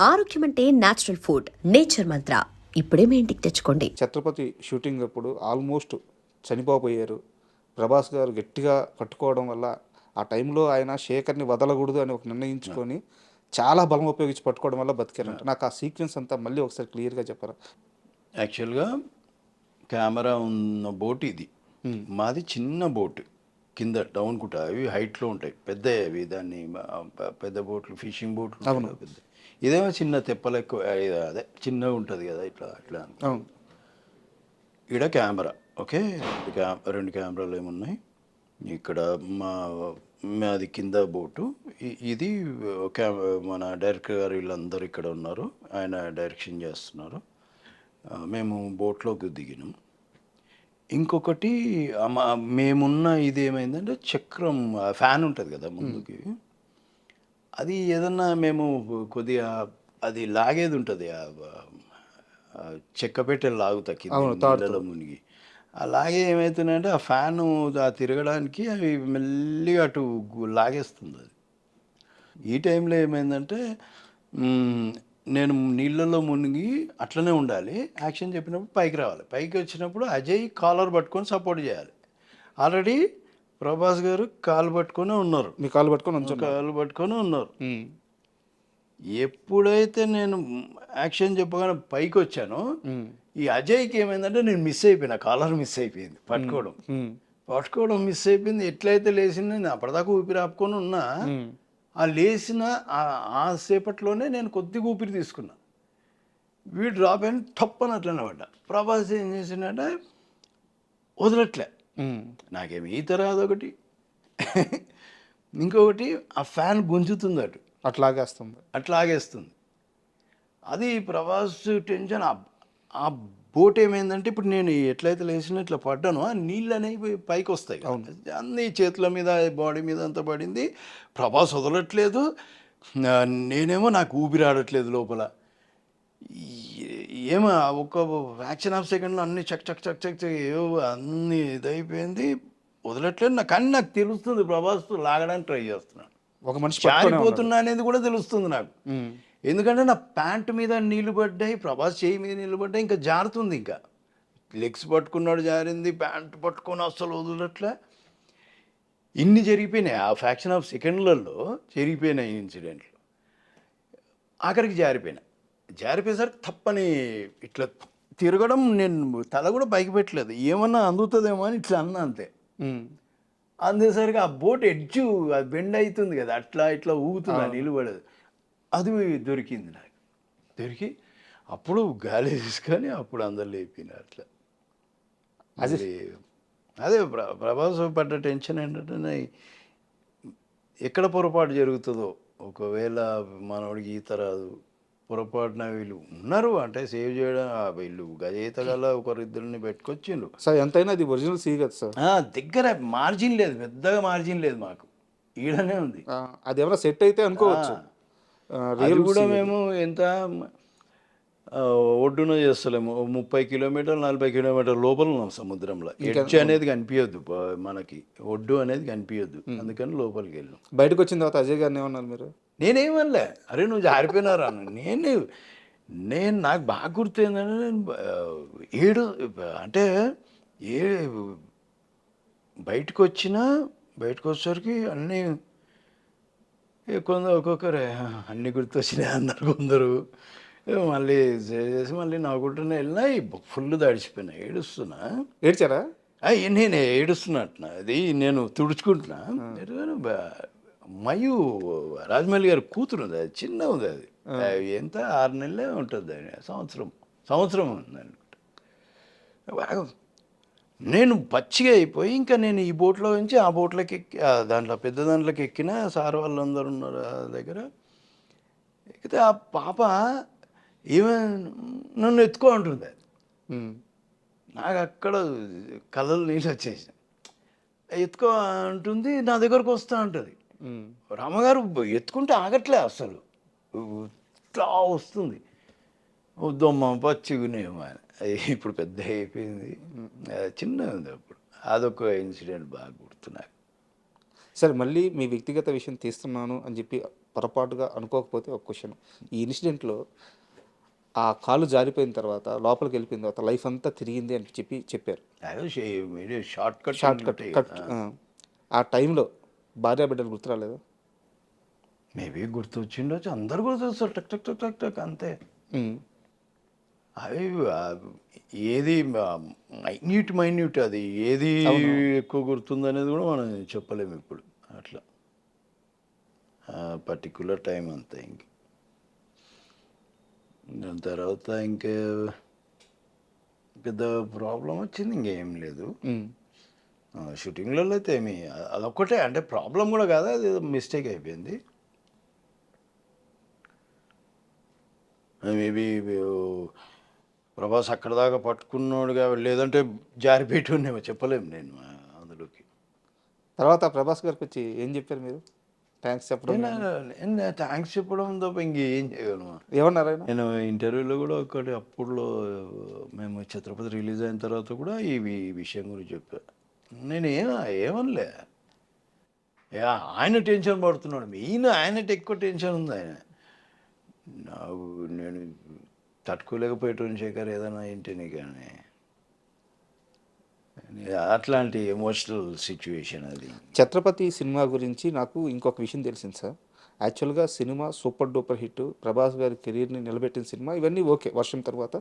ఆరోగ్యం అంటే natural food. Nature మంత్ర ఇప్పుడే మీ ఇంటికి తెచ్చుకోండి. ఛత్రపతి షూటింగ్ అప్పుడు ఆల్మోస్ట్ చనిపోయారు. ప్రభాస్ గారు గట్టిగా పట్టుకోవడం వల్ల ఆ టైంలో ఆయన శేఖర్ని వదలకూడదు అని ఒక నిర్ణయించుకొని చాలా బలం ఉపయోగించి పట్టుకోవడం వల్ల బతికారంట. నాకు ఆ సీక్వెన్స్ అంతా మళ్ళీ ఒకసారి క్లియర్గా చెప్పారా? యాక్చువల్గా కెమెరా ఉన్న బోట్ ఇది, మాది చిన్న బోట్, కింద డౌన్ కుట అవి హైట్లో ఉంటాయి, పెద్ద అవి దాన్ని పెద్ద బోట్లు ఫిషింగ్ బోట్లు పెద్ద, ఇదేమో చిన్న తెప్పలెక్క అదే చిన్నగా ఉంటుంది కదా ఇట్లా అట్లా. ఈడ కెమెరా ఓకే, రెండు కెమెరాలు ఏమున్నాయి ఇక్కడ, మాది కింద బోటు, ఇది మన డైరెక్టర్ గారు వీళ్ళందరూ ఇక్కడ ఉన్నారు, ఆయన డైరెక్షన్ చేస్తున్నారు, మేము బోట్లోకి దిగినాం. ఇంకొకటి మేమున్న ఇది ఏమైందంటే చక్రం ఫ్యాన్ ఉంటుంది కదా ముందుకి, అది ఏదన్నా మేము కొద్దిగా అది లాగేది ఉంటుంది, చెక్క పెట్టెలు లాగుతా కింద మునిగి, అలాగే ఏమవుతుందంటే ఆ ఫ్యాను తిరగడానికి అవి మెల్లిగా అటు లాగేస్తుంది. అది ఈ టైంలో ఏమైందంటే నేను నీళ్ళల్లో మునిగి అట్లనే ఉండాలి, యాక్షన్ చెప్పినప్పుడు పైకి రావాలి, పైకి వచ్చినప్పుడు అజయ్ కాలర్ పట్టుకొని సపోర్ట్ చేయాలి. ఆల్రెడీ ప్రభాస్ గారు కాలు పట్టుకొని ఉన్నారు, మీ కాలు పట్టుకొని ఉన్నారు. ఎప్పుడైతే నేను యాక్షన్ చెప్పగానే పైకి వచ్చానో ఈ అజయ్కి ఏమైందంటే నేను మిస్ అయిపోయినా, కాలర్ మిస్ అయిపోయింది, పట్టుకోవడం మిస్ అయిపోయింది. ఎట్లయితే లేచింది నేను అప్పటిదాకా ఊపిరి ఆపుకొని ఉన్నా, ఆ లేచిన ఆ సేపట్లోనే నేను కొద్దిగా ఊపిరి తీసుకున్నా, వీడు డ్రాప్ అయిన తప్పని అట్లనే పడ్డా. ప్రభాస్ ఏం చేసిందంటే వదలట్లే, నాకేమి ఈత రాదు ఒకటి, ఇంకొకటి ఆ ఫ్యాన్ గుంజుతుంది అట్లాగేస్తుంది. అది ప్రభాస్ టెన్షన్. ఆ బోట్ ఏమైందంటే ఇప్పుడు నేను ఎట్లయితే లేచిన ఇట్లా పడ్డానో ఆ నీళ్ళు అనేవి పైకి వస్తాయి, అన్ని చేతుల మీద బాడీ మీద అంతా పడింది. ప్రభాస్ వదలట్లేదు, నేనేమో నాకు ఊపిరి ఆడట్లేదు లోపల. ఏమో ఒక ఫ్రాక్షన్ ఆఫ్ సెకండ్లో అన్ని చక్ చక్ చక్ చక్ ఏవో అన్ని ఇదైపోయింది, వదలట్లేదు. కానీ నాకు తెలుస్తుంది ప్రభాస్ లాగడానికి ట్రై చేస్తున్నాను, ఒక మనిషి జారిపోతున్నా అనేది కూడా తెలుస్తుంది నాకు. ఎందుకంటే నా ప్యాంట్ మీద నీళ్లు పడ్డాయి, ప్రభాస్ చేయి మీద నీళ్లు పడ్డాయి, ఇంకా జారుతుంది, ఇంకా లెగ్స్ పట్టుకున్నాడు జారింది, ప్యాంట్ పట్టుకొని అస్సలు వదలట్లే. ఇన్ని జరిగిపోయినాయి ఆ ఫ్రాక్షన్ ఆఫ్ సెకండ్లలో, జరిగిపోయినాయి ఇన్సిడెంట్లు. ఆఖరికి జారిపోయేసరికి తప్పని ఇట్లా తిరగడం, నేను తల కూడా పైకి పెట్టలేదు, ఏమన్నా అందుతుందేమో అని ఇట్లా అన్నా అంతే. అందేసరికి ఆ బోట్ ఎడ్జు అది బెండ్ అవుతుంది కదా, అట్లా ఇట్లా ఊగుతుంది, నిలబడదు, అది దొరికింది నాకు. దొరికి అప్పుడు గాలి తీసుకొని అప్పుడు అందరు లేపినారు అట్లా. అదే ప్రభాస్ పడ్డ టెన్షన్ ఏంటంటే ఎక్కడ పొరపాటు జరుగుతుందో, ఒకవేళ మనోడికి ఈత రాదు, పొరపాటున వీళ్ళు ఉన్నారు అంటే సేవ్ చేయడం, వీళ్ళు గజయిత గల ఒకరిద్దరిని పెట్టుకొచ్చిండ్రు సార్. ఎంతైనా అది ఒరిజినల్ సీ కదా సార్, దగ్గర మార్జిన్ లేదు, పెద్దగా మార్జిన్ లేదు మాకు, ఈడనే ఉంది. అది ఏమైనా సెట్ అయితే అనుకోవచ్చు. అది కూడా మేము ఎంత ఒడ్డున చేస్తలేము, 30 కిలోమీటర్లు 40 కిలోమీటర్ల లోపల ఉన్నాం సముద్రంలో. ఎడ్జ్ అనేది కనిపించద్దు మనకి, ఒడ్డు అనేది కనిపించద్దు, అందుకని లోపలికి వెళ్ళాం. బయటకు వచ్చిన తర్వాత అజయ్ గారిని ఏమన్నారు మీరు? నేనేమనలే, అరే నువ్వు జారిపోయినారా అన్న. నేను నాకు బాగా గుర్తు ఏంటంటే, నేను అంటే బయటకు వచ్చేసరికి అన్నీ ఒక్కొక్కరే అన్నీ గుర్తొచ్చినాయి అన్నారు కొందరు. మళ్ళీ చేసి మళ్ళీ నవ్వుకుంటూనే వెళ్ళినా, ఫుల్ తడిచిపోయినా, ఏడ్చారా? నేను ఏడుస్తున్నట్టు, అది నేను తుడుచుకుంటున్నా. మయు రాజమౌళి గారి కూతురు ఉంది, అది చిన్న ఉంది, అది ఎంత 6 నెలలే ఉంటుంది, సంవత్సరం ఉంది అనుకుంటా. నేను పచ్చిగా అయిపోయి ఇంకా నేను ఈ బోట్లో నుంచి ఆ బోట్లోకి ఎక్కి, దాంట్లో పెద్ద దాంట్లోకి ఎక్కిన, సార్ వాళ్ళందరూ ఉన్నారు ఆ దగ్గర. ఎక్కితే ఆ పాప నన్ను ఎత్తుకో అంటుంది, నాకు అక్కడ కళ్ళలో నీళ్ళు వచ్చేసాయి. ఎత్తుకో అంటుంది, నా దగ్గరకు వస్తా ఉంటుంది. రామగారు ఎత్తుకుంటే ఆగట్లే అసలు, ఇట్లా వస్తుంది. వద్దమ్మా పచ్చిగునేమో అని, ఇప్పుడు పెద్ద అయిపోయింది, చిన్నగా ఉంది అప్పుడు. అదొక ఇన్సిడెంట్ బాగా గుర్తున్నాను. సరే, మళ్ళీ మీ వ్యక్తిగత విషయం తీస్తున్నాను అని చెప్పి పొరపాటుగా అనుకోకపోతే ఒక క్వశ్చన్, ఈ ఇన్సిడెంట్లో ఆ కాలు జారిపోయిన తర్వాత లోపలికి వెళ్ళిపోయిన తర్వాత లైఫ్ అంతా తిరిగింది అని చెప్పారు. అదే షార్ట్ కట్ షార్ట్ కట్ ఆ టైంలో భార్య బిడ్డలు గుర్తు రాలేదు? మేబీ గుర్తొచ్చిండొచ్చు, అందరు గుర్తొస్తారు, టక్ టక్ టక్ టక్ టక్ అంతే. అవి ఏది మైన్యూట్ అది ఏది ఎక్కువ గుర్తుంది అనేది కూడా మనం చెప్పలేము ఇప్పుడు. అట్లా పర్టికులర్ టైం అంతే. ఇంక దాని తర్వాత ఇంకే పెద్ద ప్రాబ్లం వచ్చింది, ఇంకేం లేదు. షూటింగ్లలో అయితే ఏమి అదొక్కటే, అంటే ప్రాబ్లం కూడా కాదు, అది మిస్టేక్ అయిపోయింది. మేబీ ప్రభాస్ అక్కడ దాకా పట్టుకున్నాడుగా, లేదంటే జారిపెట్టునేమో చెప్పలేము నేను అందులోకి. తర్వాత ప్రభాస్ గారికి వచ్చి ఏం చెప్పారు మీరు? థ్యాంక్స్ చెప్పడం? థ్యాంక్స్ చెప్పడం తప్ప ఇంకేం చేయగలను. ఏమన్నారు ఆయన? నేను ఇంటర్వ్యూలో కూడా ఒకటి అప్పుడులో మేము ఛత్రపతి రిలీజ్ అయిన తర్వాత కూడా ఈ విషయం గురించి చెప్పా. నేను ఏమనలే. ఆయన టెన్షన్ పడుతున్నాడు, మెయిన్ ఆయనకి ఎక్కువ టెన్షన్ ఉంది. నేను తట్టుకోలేకపోయేటోని శేఖర్ ఏదైనా ఏంటని, కానీ అట్లాంటి ఎమోషనల్ సిచ్యువేషన్ అది. ఛత్రపతి సినిమా గురించి నాకు ఇంకొక విషయం తెలిసింది సార్. యాక్చువల్గా cinema super duper hit, Prabhas గారి కెరీర్ని నిలబెట్టిన సినిమా, ఇవన్నీ ఓకే. వర్షం తర్వాత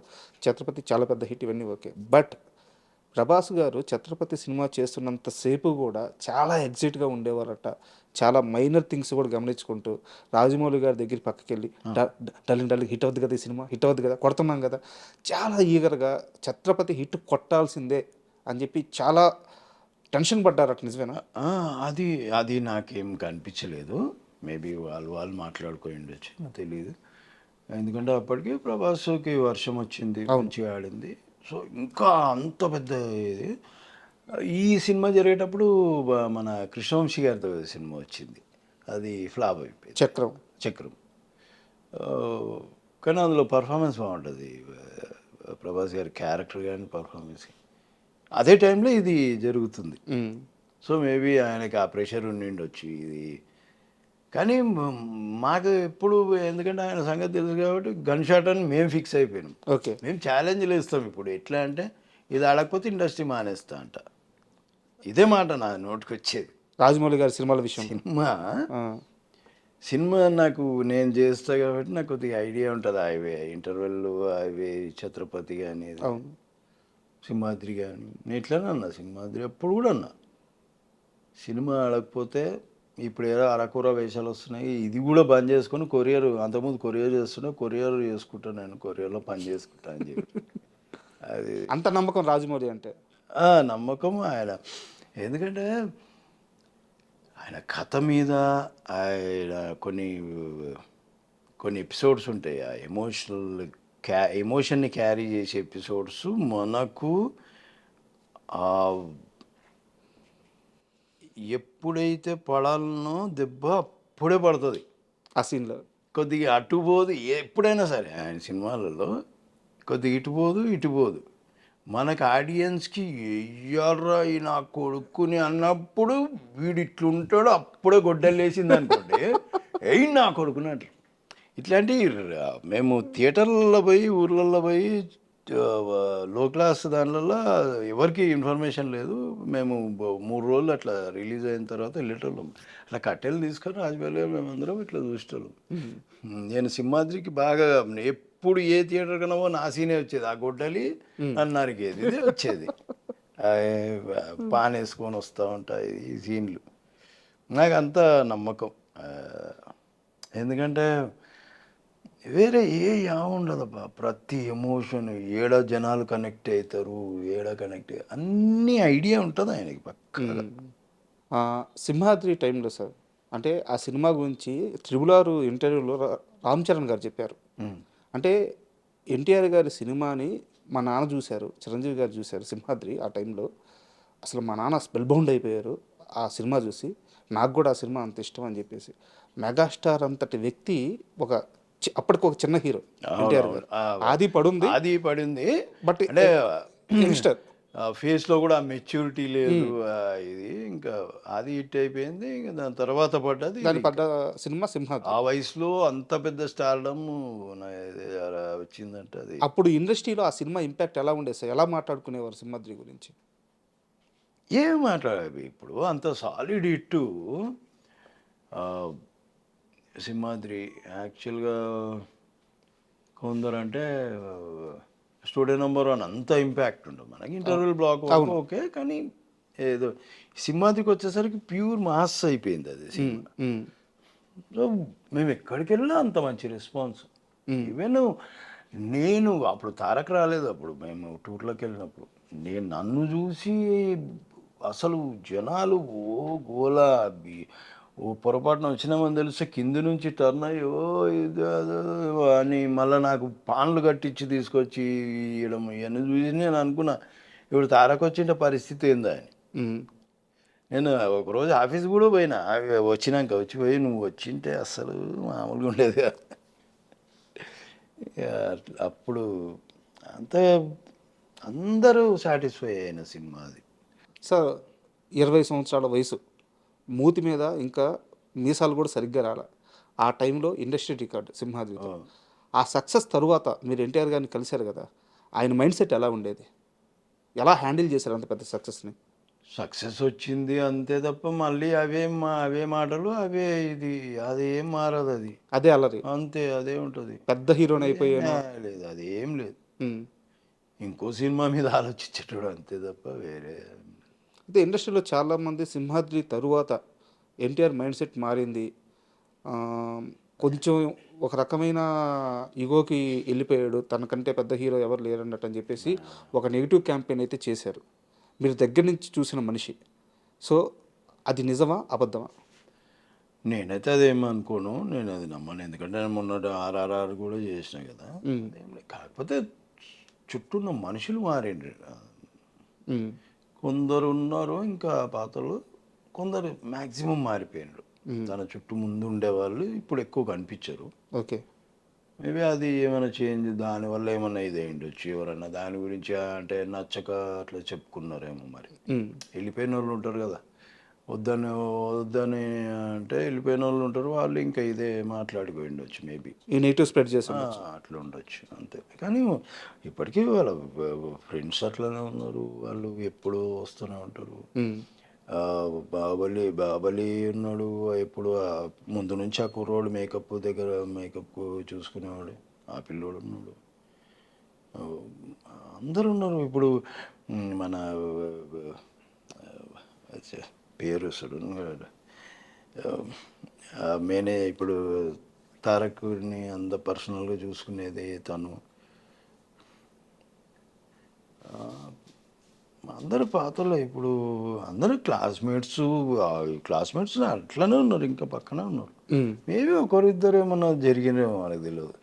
ఛత్రపతి చాలా పెద్ద హిట్, ఇవన్నీ ఓకే. బట్ ప్రభాస్ గారు ఛత్రపతి సినిమా చేస్తున్నంతసేపు కూడా చాలా ఎగ్జైట్గా ఉండేవారట. చాలా మైనర్ థింగ్స్ కూడా గమనించుకుంటూ రాజమౌళి గారి దగ్గర పక్కకి వెళ్ళి డల్లింగ్ హిట్ అవుద్ది కదా, ఈ సినిమా హిట్ అవుద్ది కదా, కొడుతున్నాం కదా, చాలా ఈగర్గా ఛత్రపతి హిట్ కొట్టాల్సిందే అని చెప్పి చాలా టెన్షన్ పడ్డారట. నిజమేనా? అది అది నాకేం కనిపించలేదు. మేబీ వాళ్ళు మాట్లాడుకొని ఉండొచ్చు, నాకు తెలియదు. ఎందుకంటే అప్పటికి ప్రభాస్కి వర్షం వచ్చింది, మంచిగా ఆడింది. సో ఇంకా అంత పెద్ద ఇది. ఈ సినిమా జరిగేటప్పుడు మన కృష్ణవంశీ గారితో సినిమా వచ్చింది, అది ఫ్లాప్ అయిపోయింది, చక్రం. కానీ అందులో పర్ఫార్మెన్స్ బాగుంటుంది, ప్రభాస్ గారి క్యారెక్టర్ కానీ పర్ఫార్మెన్స్. అదే టైంలో ఇది జరుగుతుంది. సో మేబీ ఆయనకి ఆ ప్రెషర్ ఉండిండొచ్చు ఇది. కానీ మాకు ఎప్పుడు, ఎందుకంటే ఆయన సంగతి తెలుసు కాబట్టి గన్ షాట్ అని మేము ఫిక్స్ అయిపోయినాం. ఓకే, మేము ఛాలెంజ్లు ఇస్తాం ఇప్పుడు. ఎట్లా అంటే ఇది ఆడకపోతే ఇండస్ట్రీ మానేస్తా అంట, ఇదే మాట నా నోటికి వచ్చేది. రాజమౌళి గారి సినిమాల విషయం, సినిమా నాకు నేను చేస్తా కాబట్టి నాకు కొద్దిగా ఐడియా ఉంటుంది. అవే ఇంటర్వెల్, అవే ఛత్రపతి కానీ, సింహాద్రి కానీ. నేను ఇట్లానే అన్నా, సింహాద్రి అప్పుడు కూడా అన్నా, సినిమా ఆడకపోతే ఇప్పుడు ఏదో అరకూర వేషాలు వస్తున్నాయి, ఇది కూడా బంద్ చేసుకొని కొరియర్, అంతకుముందు కొరియర్ చేస్తున్నా, కొరియర్ చేసుకుంటాను, నేను కొరియర్లో పని చేసుకుంటా అని చెప్పి. అది అంత నమ్మకం రాజమౌళి అంటే. నమ్మకం ఆయన, ఎందుకంటే ఆయన కథ మీద ఆయన కొన్ని ఎపిసోడ్స్ ఉంటాయి, ఆ ఎమోషన్ని క్యారీ చేసే ఎపిసోడ్స్ మనకు ఎప్పుడైతే పడాలనో దెబ్బ అప్పుడే పడుతుంది ఆ సీన్లో. కొద్దిగా అటు పోదు, ఎప్పుడైనా సరే ఆయన సినిమాలలో కొద్దిగా ఇటు పోదు. మనకు ఆడియన్స్కి ఎయ్యర్రా ఈ నా కొడుకుని అన్నప్పుడు వీడు ఇట్లుంటాడు, అప్పుడే గొడ్డలేసింది అనుకోండి, ఎయ్యి నా కొడుకుని అంటారు. ఇట్లాంటి మేము థియేటర్లలో పోయి, ఊర్లలో పోయి, లో క్లాస్ దానిలలో ఎవరికి ఇన్ఫర్మేషన్ లేదు. మేము 3 రోజులు అట్లా రిలీజ్ అయిన తర్వాత వెళ్ళేటోళ్ళం, అట్లా కట్టెలు తీసుకొని రాజమౌళి మేమందరం ఇట్లా చూసేటోళ్ళం. నేను సింహాద్రికి బాగా ఎప్పుడు ఏ థియేటర్ కన్నావో నా సీనే వచ్చేది, ఆ గొడ్డలి అన్నారికి ఇది వచ్చేది, పాన్ వేసుకొని వస్తూ ఉంటాయి ఈ సీన్లు. నాకు అంత నమ్మకం, ఎందుకంటే వేరే ఉండదబ్బా. ప్రతి ఎమోషన్ ఏడ జనాలు కనెక్ట్ అవుతారు, అన్ని ఐడియా ఉంటుంది ఆయనకి పక్క. సింహాద్రి టైంలో సార్, అంటే ఆ సినిమా గురించి త్రిబుల్ ఇంటర్వ్యూలో రామ్ చరణ్ గారు చెప్పారు. అంటే ఎన్టీఆర్ గారి సినిమాని మా నాన్న చూశారు, చిరంజీవి గారు చూశారు సింహాద్రి. ఆ టైంలో అసలు మా నాన్న స్పెల్ బౌండ్ అయిపోయారు ఆ సినిమా చూసి. నాకు కూడా ఆ సినిమా అంత ఇష్టం అని చెప్పేసి. మెగాస్టార్ అంతటి వ్యక్తి అప్పటికి ఒక చిన్న హీరో ఎన్టీఆర్ గారు. ఆది పడింది బట్ అంటే యంగ్స్టర్. ఆ ఫేస్లో కూడా ఆ మెచ్యూరిటీ లేదు. ఇది ఇంకా అది హిట్ అయిపోయింది. ఇంకా దాని తర్వాత పడ్డది దాని ఇది. పడ్డ సినిమా సింహాద్రి. ఆ వయసులో అంత పెద్ద స్టార్డమ్ అలా వచ్చిందంటే అది అప్పుడు ఇండస్ట్రీలో ఆ సినిమా ఇంపాక్ట్ ఎలా ఉండేది సార్? ఎలా మాట్లాడుకునేవారు సింహాద్రి గురించి? ఏం మాట్లాడాలి ఇప్పుడు అంత సాలిడ్ హిట్టు. సింహాద్రి యాక్చువల్గా కొందరంటే స్టూడియో నెంబర్ 1 అంత ఇంపాక్ట్ ఉండదు మనకి. ఇంటర్వెల్ బ్లాక్ వరకు ఓకే, కానీ ఏదో సింహాద్రికి వచ్చేసరికి ప్యూర్ మాస్ అయిపోయింది అది సినిమా. ఉమ్, సో మేము ఎక్కడికి వెళ్ళినా అంత మంచి రెస్పాన్స్. ఈవెన్ నేను అప్పుడు తారక్ రాలేదు, అప్పుడు మేము టూర్లోకి వెళ్ళినప్పుడు నన్ను చూసి అసలు జనాలు ఓ గోలా ఓ పొరపాటున వచ్చినామని తెలిస్తే కింద నుంచి టర్న్ అయ్యి ఓ ఇది అదో అని మళ్ళీ నాకు పాన్లు కట్టించి తీసుకొచ్చి ఇవ్వడం ఇవన్నీ చూసి నేను అనుకున్నా ఇప్పుడు తారక్ వచ్చిన పరిస్థితి ఏందా అని. ఉమ్. నేను ఒకరోజు ఆఫీస్ కూడా పోయినా, వచ్చినాక పోయి నువ్వు వచ్చింటే అస్సలు మామూలుగా ఉండేది కాదు. అప్పుడు అంత అందరూ సాటిస్ఫై అయిన సినిమా అది. సార్ 20 సంవత్సరాల వయసు, మూతి మీద ఇంకా మీసాలు కూడా సరిగ్గా రాల. ఆ టైంలో ఇండస్ట్రీ రికార్డ్ సింహాద్రితో. ఆ సక్సెస్ తరువాత మీరు ఎన్టీఆర్ గారిని కలిశారు కదా, ఆయన మైండ్ సెట్ ఎలా ఉండేది? ఎలా హ్యాండిల్ చేశారు అంత పెద్ద సక్సెస్ని? సక్సెస్ వచ్చింది అంతే తప్ప మళ్ళీ అవే మాటలు అవే ఇది అదేం మారదు అది. అదే అల్లరి, అంతే అదే ఉంటుంది. పెద్ద హీరోని అయిపోయాను. లేదు అదేం లేదు. ఉమ్. ఇంకో సినిమా మీద ఆలోచించేటోడు అంతే తప్ప వేరే. అయితే ఇండస్ట్రీలో చాలామంది సింహాద్రి తరువాత ఎన్టీఆర్ మైండ్ సెట్ మారింది, ఆ, కొంచెం ఒక రకమైన ఈగోకి వెళ్ళిపోయాడు, తనకంటే పెద్ద హీరో ఎవరు లేరన్నట్టు అని చెప్పేసి ఒక నెగిటివ్ క్యాంపెయిన్ అయితే చేశారు. మీరు దగ్గర నుంచి చూసిన మనిషి, సో అది నిజమా అబద్ధమా? నేనైతే అదేమనుకోను, నేను అది నమ్మను. ఎందుకంటే నేను మొన్నటి RRR కూడా చేసిన కదా. అదేం లేదు. కాకపోతే చుట్టూ ఉన్న మనుషులు మారిండ్రు. కొందరు ఉన్నారు ఇంకా పాతలు, కొందరు మ్యాక్సిమం మారిపోయినారు. తన చుట్టూ ముందు ఉండేవాళ్ళు ఇప్పుడు ఎక్కువ కనిపించరు. ఓకే. మేబీ అది ఏమైనా చేంజ్ దానివల్ల ఏమైనా ఇది ఉండొచ్చు. ఎవరన్నా దాని గురించి అంటే నచ్చక అట్లా చెప్పుకున్నారేమో మరి. వెళ్ళిపోయిన వాళ్ళు ఉంటారు కదా, వద్దని అంటే వెళ్ళిపోయిన వాళ్ళు ఉంటారు, వాళ్ళు ఇంకా ఇదే మాట్లాడుకో ఉండొచ్చు మేబీ. ఈ నెగిటివ్ స్ప్రెడ్ చేశాను. అట్లా ఉండొచ్చు అంతే. కానీ ఇప్పటికీ వాళ్ళ ఫ్రెండ్స్ అట్లనే ఉన్నారు, వాళ్ళు ఎప్పుడూ వస్తూనే ఉంటారు. బాబలి ఉన్నాడు ఎప్పుడు ముందు నుంచి ఆ కుర్రోడు మేకప్ దగ్గర మేకప్ చూసుకునేవాడు, ఆ పిల్లోడు ఉన్నాడు, అందరు ఉన్నారు. ఇప్పుడు మన పేరు అసలు మేనే ఇప్పుడు తారక్ని అంత పర్సనల్గా చూసుకునేది తను. అందరు పాతలో ఇప్పుడు అందరూ క్లాస్మేట్స్ అట్లనే ఉన్నారు, ఇంకా పక్కనే ఉన్నారు. మేబీ ఒకరిద్దరు ఏమన్నా జరిగినేమో మనకు తెలియదు.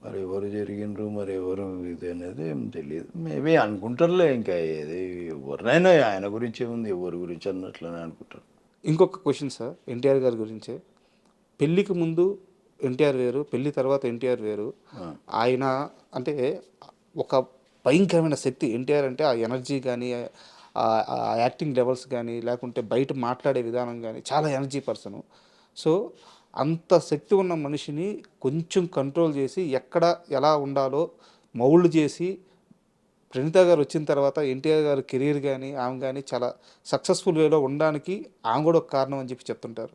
మరి ఎవరు జరిగినరు మరి ఎవరు ఇది అనేది ఏం తెలియదు. మేబీ అనుకుంటారులే, ఇంకా ఏది ఎవరినైనా ఆయన గురించి ఏముంది, ఎవరి గురించి అన్నట్లనే అనుకుంటారు. ఇంకొక క్వశ్చన్ సార్, ఎన్టీఆర్ గారి గురించే. పెళ్ళికి ముందు ఎన్టీఆర్ వేరు, పెళ్ళి తర్వాత ఎన్టీఆర్ వేరు. ఆయన అంటే ఒక భయంకరమైన శక్తి ఎన్టీఆర్ అంటే, ఆ ఎనర్జీ కానీ ఆ యాక్టింగ్ లెవెల్స్ కానీ లేకుంటే బయట మాట్లాడే విధానం కానీ చాలా ఎనర్జీ పర్సను. సో అంత శక్తి ఉన్న మనిషిని కొంచెం కంట్రోల్ చేసి ఎక్కడ ఎలా ఉండాలో మౌల్డ్ చేసి ప్రణీత గారు వచ్చిన తర్వాత ఎన్టీఆర్ గారి కెరీర్ కానీ ఆమె కానీ చాలా సక్సెస్ఫుల్ వేలో ఉండడానికి ఆమె కూడా ఒక కారణం అని చెప్పి చెప్తుంటారు.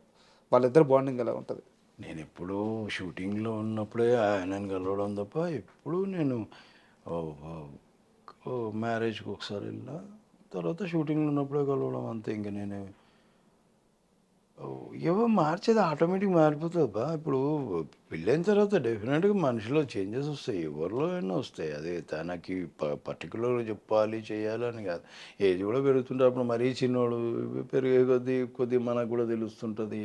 వాళ్ళిద్దరు బాండింగ్ ఎలా ఉంటుంది? నేను ఎప్పుడూ షూటింగ్లో ఉన్నప్పుడే ఆయనని కలవడం తప్ప ఎప్పుడు నేను మ్యారేజ్కి ఒకసారి వెళ్ళినా, తర్వాత షూటింగ్లో ఉన్నప్పుడే కలవడం అంతే. ఇంక నేను ఎవరు మార్చేది ఆటోమేటిక్ మారిపోతుంది బా. ఇప్పుడు పెళ్ళైన తర్వాత డెఫినెట్గా మనిషిలో చేంజెస్ వస్తాయి, ఎవరిలో అయినా వస్తాయి. అదే తనకి పర్టికులర్గా చెప్పాలి చేయాలని కాదు. ఏజ్ కూడా పెరుగుతుంటే అప్పుడు మరీ చిన్నోడు పెరిగే కొద్ది మనకు కూడా తెలుస్తుంటుంది,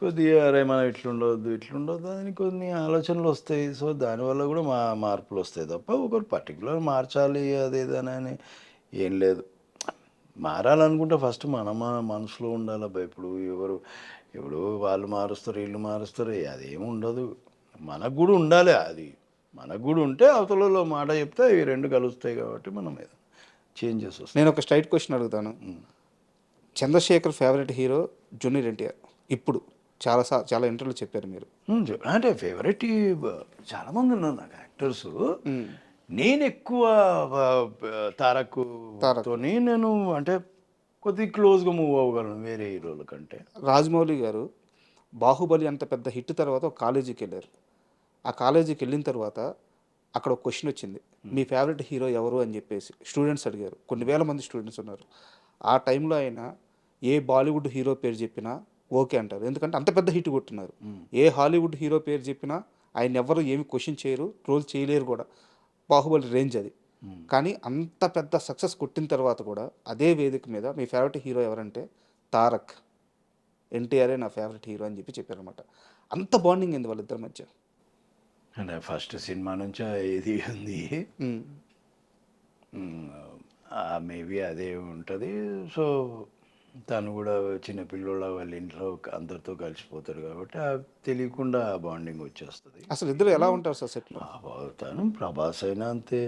కొద్దిగా అరే మనం ఇట్లుండవద్దు అని కొన్ని ఆలోచనలు వస్తాయి. సో దానివల్ల కూడా మార్పులు వస్తాయి తప్ప ఒకరు పర్టికులర్ మార్చాలి అదేదని ఏం లేదు. మారాలనుకుంటే ఫస్ట్ మన మనసులో ఉండాలి అబ్బా. ఇప్పుడు వాళ్ళు మారుస్తారు వీళ్ళు మారుస్తారు అదేమి ఉండదు, మనకు కూడా ఉండాలి అది. మనకు కూడా ఉంటే అవతలలో మాట చెప్తే ఇవి రెండు కలుస్తాయి కాబట్టి మనం చేంజెస్ వస్తాయి. నేను ఒక స్ట్రైట్ క్వశ్చన్ అడుగుతాను. Chandrasekhar favourite hero junior NTR. ఇప్పుడు చాలా ఇంటర్వ్యూలు చెప్పారు మీరు. అంటే ఫేవరెట్ చాలామంది ఉన్నారు నాకు యాక్టర్స్. నేను ఎక్కువ తారక్తోని నేను అంటే కొద్దిగా క్లోజ్గా మూవ్ అవ్వగలను వేరే హీరోల కంటే. రాజమౌళి గారు బాహుబలి అంత పెద్ద హిట్ తర్వాత ఒక కాలేజీకి వెళ్ళారు. ఆ కాలేజీకి వెళ్ళిన తర్వాత అక్కడ ఒక క్వశ్చన్ వచ్చింది, మీ ఫేవరెట్ హీరో ఎవరు అని చెప్పేసి స్టూడెంట్స్ అడిగారు. కొన్ని వేల మంది స్టూడెంట్స్ ఉన్నారు. ఆ టైంలో ఆయన ఏ బాలీవుడ్ హీరో పేరు చెప్పినా ఓకే అంటారు, ఎందుకంటే అంత పెద్ద హిట్ కొట్టున్నారు. ఏ హాలీవుడ్ హీరో పేరు చెప్పినా ఆయన ఎవరు ఏమి క్వశ్చన్ చేయరు, ట్రోల్ చేయలేరు కూడా. బాహుబలి రేంజ్ అది. కానీ అంత పెద్ద సక్సెస్ కొట్టిన తర్వాత కూడా అదే వేదిక మీద మీ ఫేవరెట్ హీరో ఎవరంటే తారక్, ఎన్టీఆర్ఏ నా ఫేవరెట్ హీరో అని చెప్పారనమాట. అంత బాండింగ్ ఏంది వాళ్ళిద్దరి మధ్య? అంటే ఫస్ట్ సినిమా నుంచి ఇది ఉంది, మేబీ అదే ఉంటుంది. సో తను కూడా చిన్నపిల్లోళ్ళ వాళ్ళ ఇంట్లో అందరితో కలిసిపోతాడు కాబట్టి తెలియకుండా బాండింగ్ వచ్చేస్తుంది. అసలు ఇద్దరు ఎలా ఉంటారు సార్ సెట్లో? తను ప్రభాస్ అయినా అంతే.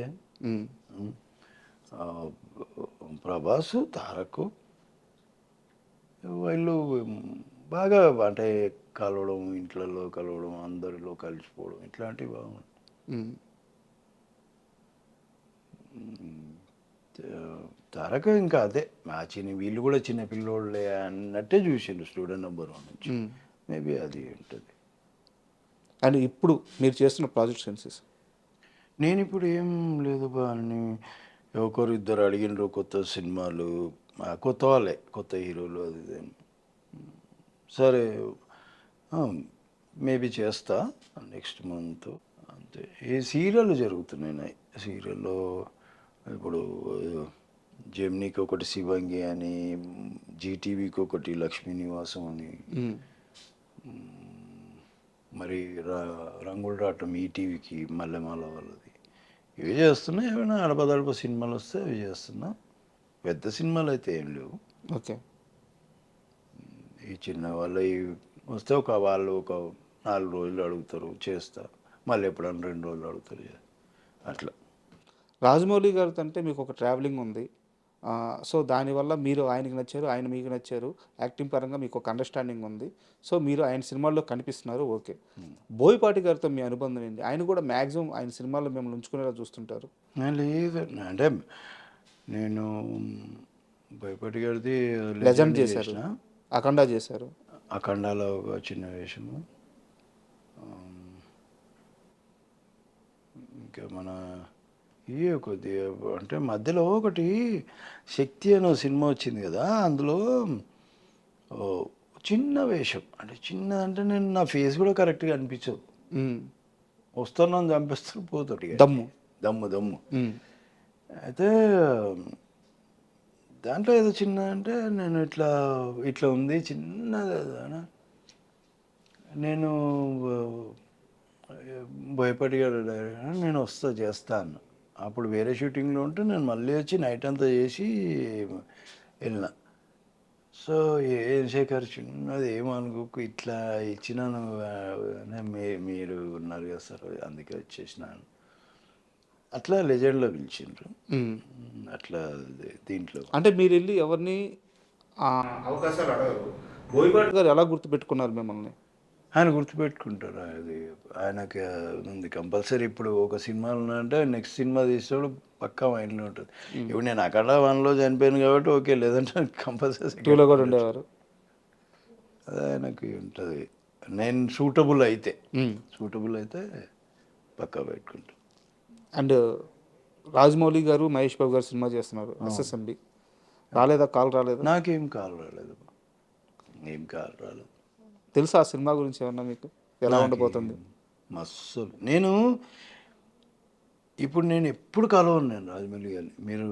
ప్రభాస్ తారక్ వీళ్ళు బాగా అంటే కలవడం, ఇంట్లలో కలవడం, అందరిలో కలిసిపోవడం ఇట్లాంటివి బాగుంటాయి. తారక ఇంకా అదే వీళ్ళు కూడా చిన్న పిల్లోళ్ళే అన్నట్టే చూసిండు స్టూడెంట్ నెంబర్ 1 నుంచి. మేబీ అది ఉంటుంది. అండ్ ఇప్పుడు మీరు చేస్తున్న ప్రాజెక్ట్ సెన్సెస్? నేను ఇప్పుడు ఏం లేదు అని ఒకరు ఇద్దరు అడిగినారు కొత్త సినిమాలు, కొత్త వాళ్ళే, కొత్త హీరోలు. అది సరే మేబీ చేస్తా నెక్స్ట్ మంత్ అంతే. ఏ సీరియల్ జరుగుతున్నాయి సీరియల్లో ఇప్పుడు జెమినీకి ఒకటి శివంగి అని, జీటీవీకి ఒకటి లక్ష్మీ నివాసం అని, మరి రంగుల రాటం ఈటీవీకి మల్లెమాల వాళ్ళది. ఇవి చేస్తున్నా. ఏమైనా అడపదడప సినిమాలు వస్తే అవి చేస్తున్నా. పెద్ద సినిమాలు అయితే ఏం లేవు. ఓకే. ఈ చిన్న వాళ్ళు వస్తే వాళ్ళు ఒక 4 రోజులు అడుగుతారు, చేస్తా. మళ్ళీ ఎప్పుడన్నా 2 రోజులు అడుగుతారు, అట్లా. రాజమౌళి గారితో అంటే మీకు ఒక ట్రావెలింగ్ ఉంది. సో దానివల్ల మీరు ఆయనకి నచ్చారు, ఆయన మీకు నచ్చారు. యాక్టింగ్ పరంగా మీకు ఒక అండర్స్టాండింగ్ ఉంది. సో మీరు ఆయన సినిమాల్లో కనిపిస్తున్నారు, ఓకే. బోయపాటి గారితో మీ అనుబంధం ఏంటి? ఆయన కూడా మ్యాక్సిమం ఆయన సినిమాల్లో మిమ్మల్ని ఉంచుకునేలా చూస్తుంటారు. లేదు అంటే నేను బోయపాటి గారిది లెజెండ్ చేశారు, అఖండ చేశారు. అఖండాలో ఒక చిన్న వేషము. ఇంకా మన ఇవే కొద్దిగా అంటే మధ్యలో ఒకటి శక్తి అనే సినిమా వచ్చింది కదా, అందులో చిన్న వేషం. అంటే చిన్నదంటే నేను నా ఫేస్ కూడా కరెక్ట్గా అనిపించదు. వస్తున్నాను, చంపేస్తాను, పోతాడు. దమ్ము అయితే దాంట్లో ఏదో చిన్న అంటే నేను ఇట్లా ఉంది చిన్నది. నేను భయపడిగాడు, నేను చేస్తాను. అప్పుడు వేరే షూటింగ్లో ఉంటే నేను మళ్ళీ వచ్చి నైట్ అంతా చేసి వెళ్ళిన. సో ఏం శేఖర్ చిన్నది ఏమనుకోకు, ఇట్లా ఇచ్చినాను, మీరు ఉన్నారు కదా సార్, అందుకే వచ్చేసినాను. అట్లా లెజెండ్లో పిలిచిండ్రు. అట్లా దీంట్లో అంటే మీరు వెళ్ళి ఎవరిని అవకాశాలు అడగరు. బోయపాటి గారు ఎలా గుర్తుపెట్టుకున్నారు మిమ్మల్ని? ఆయన గుర్తుపెట్టుకుంటారు. అది ఆయనకి ఉంది కంపల్సరీ. ఇప్పుడు ఒక సినిమా ఉన్నాయంటే నెక్స్ట్ సినిమా తీసేవాడు పక్కా మైండ్లో ఉంటుంది. ఇప్పుడు నేను అక్కడ 1లో చనిపోయాను కాబట్టి ఓకే, లేదంటే కంపల్సరీ 2లో కూడా ఉండేవారు. అది ఆయనకి ఉంటుంది. నేను సూటబుల్ అయితే పక్కా పెట్టుకుంటాను. అండ్ రాజమౌళి గారు, మహేష్ బాబు గారు సినిమా చేస్తున్నారు, SSMB. రాలేదా? కాల్ రాలేదా? నాకేం కాల్ రాలేదు. తెలుసా ఆ సినిమా గురించి ఏమన్నా మీకు? ఎలా ఉండబోతుంది? మస్తు. నేను ఎప్పుడు కలవను నేను రాజమౌళి గారిని. మీరు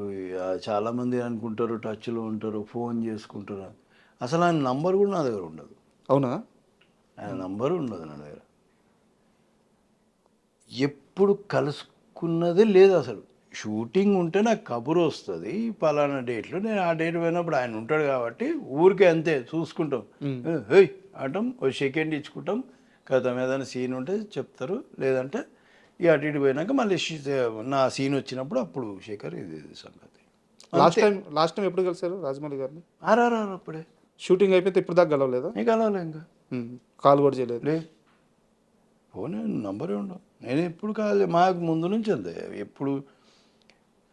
చాలామంది అనుకుంటారు టచ్లో ఉంటారు, ఫోన్ చేసుకుంటారు. అసలు ఆయన నంబర్ కూడా నా దగ్గర ఉండదు. అవునా? ఆయన నంబరు ఉండదు నా దగ్గర. ఎప్పుడు కలుసుకున్నదే లేదు అసలు. షూటింగ్ ఉంటే నాకు కబురు వస్తుంది, పలానా డేట్లో. నేను ఆ డేట్ పోయినప్పుడు ఆయన ఉంటాడు కాబట్టి ఊరికే అంతే చూసుకుంటాం. హేయ్ అంటాం, ఓ సెకండ్ ఇచ్చుకుంటాం. కథ ఏదైనా సీన్ ఉంటే చెప్తారు, లేదంటే ఇక అటు ఇటు పోయినాక మళ్ళీ నా సీన్ వచ్చినప్పుడు అప్పుడు శేఖర్ ఇది సంగతి. లాస్ట్ టైం ఎప్పుడు కలిసారు రాజమౌళి గారిని? ఆర్ఆర్ఆర్ అప్పుడే షూటింగ్ అయిపోతే ఇప్పుడు దాకా గలవలేదా? నీకు అలవలే ఇంకా కాల్ కూడా చేయలేదు? లే ఫోన్ నంబరే ఉండవు. నేను ఎప్పుడు కాదు, మాకు ముందు నుంచి అంతే, ఎప్పుడు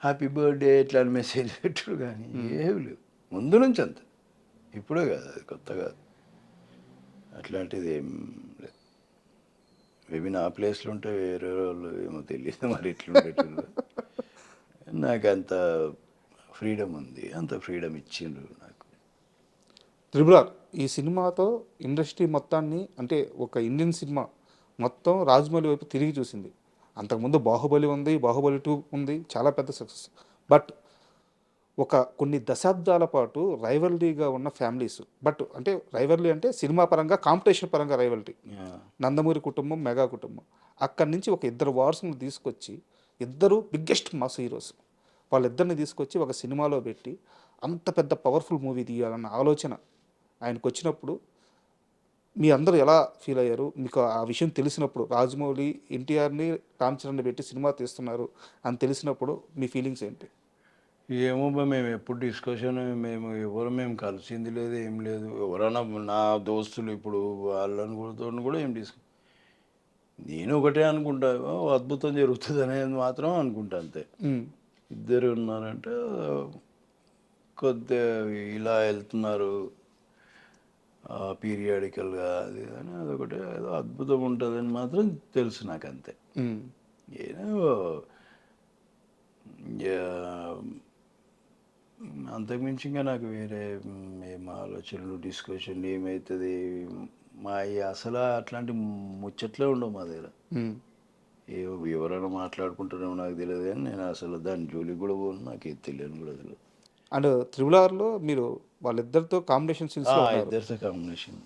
హ్యాపీ బర్త్డే ఇట్లా మెసేజ్ పెట్టుడు కానీ ఏమి లేవు ముందు నుంచి అంతే. ఇప్పుడే కాదు, అది కొత్త కాదు, అట్లాంటిది ఏం లేదు. మేబీ నా ప్లేస్లో ఉంటే వేరే వాళ్ళు ఏమో తెలియదు మరి ఇట్లుండేటప్పుడు. నాకు అంత ఫ్రీడమ్ ఉంది, అంత ఫ్రీడమ్ ఇచ్చిండ్రు నాకు. త్రిబుల్ ఆర్ ఈ సినిమాతో ఇండస్ట్రీ మొత్తాన్ని, అంటే ఒక ఇండియన్ సినిమా మొత్తం రాజమౌళి వైపు తిరిగి చూసింది. అంతకుముందు బాహుబలి ఉంది, బాహుబలి 2 ఉంది, చాలా పెద్ద సక్సెస్. బట్ ఒక కొన్ని దశాబ్దాల పాటు రైవల్రీగా ఉన్న ఫ్యామిలీస్, బట్ అంటే రైవల్రీ అంటే సినిమా పరంగా, కాంపిటీషన్ పరంగా రైవల్రీ. నందమూరి కుటుంబం, మెగా కుటుంబం, అక్కడి నుంచి ఒక ఇద్దరు వార్స్ని తీసుకొచ్చి, ఇద్దరు బిగ్గెస్ట్ మాస్ హీరోస్, వాళ్ళిద్దరిని తీసుకొచ్చి ఒక సినిమాలో పెట్టి అంత పెద్ద పవర్ఫుల్ మూవీ తీయాలన్న ఆలోచన ఆయనకు వచ్చినప్పుడు మీ అందరూ ఎలా ఫీల్ అయ్యారు? మీకు ఆ విషయం తెలిసినప్పుడు, రాజమౌళి ఎన్టీఆర్ని, రామ్ చరణ్ని పెట్టి సినిమా తీస్తున్నారు అని తెలిసినప్పుడు మీ ఫీలింగ్స్ ఏంటి? ఏమో మేము ఎప్పుడు డిస్కషన్, మేము కలిసింది లేదు, ఏం లేదు. ఎవరైనా నా దోస్తులు ఇప్పుడు వాళ్ళని కూడా ఏం నేను ఒకటే అనుకుంటా, అద్భుతం జరుగుతుంది అనేది మాత్రం అనుకుంటా అంతే. ఇద్దరు ఉన్నారంటే కొద్దిగా ఇలా వెళ్తున్నారు పీరియాడికల్గా, అది అని అదొకటి ఏదో అద్భుతం ఉంటుందని మాత్రం తెలుసు నాకు అంతే. ఏదో అంతకుమించి ఇంకా నాకు వేరే ఏం ఆలోచనలు, డిస్కషన్ ఏమవుతుంది మా అసలు అట్లాంటి ముచ్చట్లే ఉండవు మా దగ్గర. ఎవరైనా మాట్లాడుకుంటారేమో నాకు తెలియదు కానీ నేను అసలు దాని జోలికి కూడా పోను, నాకు ఏది తెలియని కూడా తెలియదు. అండ్ త్రిబుల్ ఆర్లో మీరు వాళ్ళిద్దరితో కాంబినేషన్ సీన్స్, ఇద్దరితో కాంబినేషన్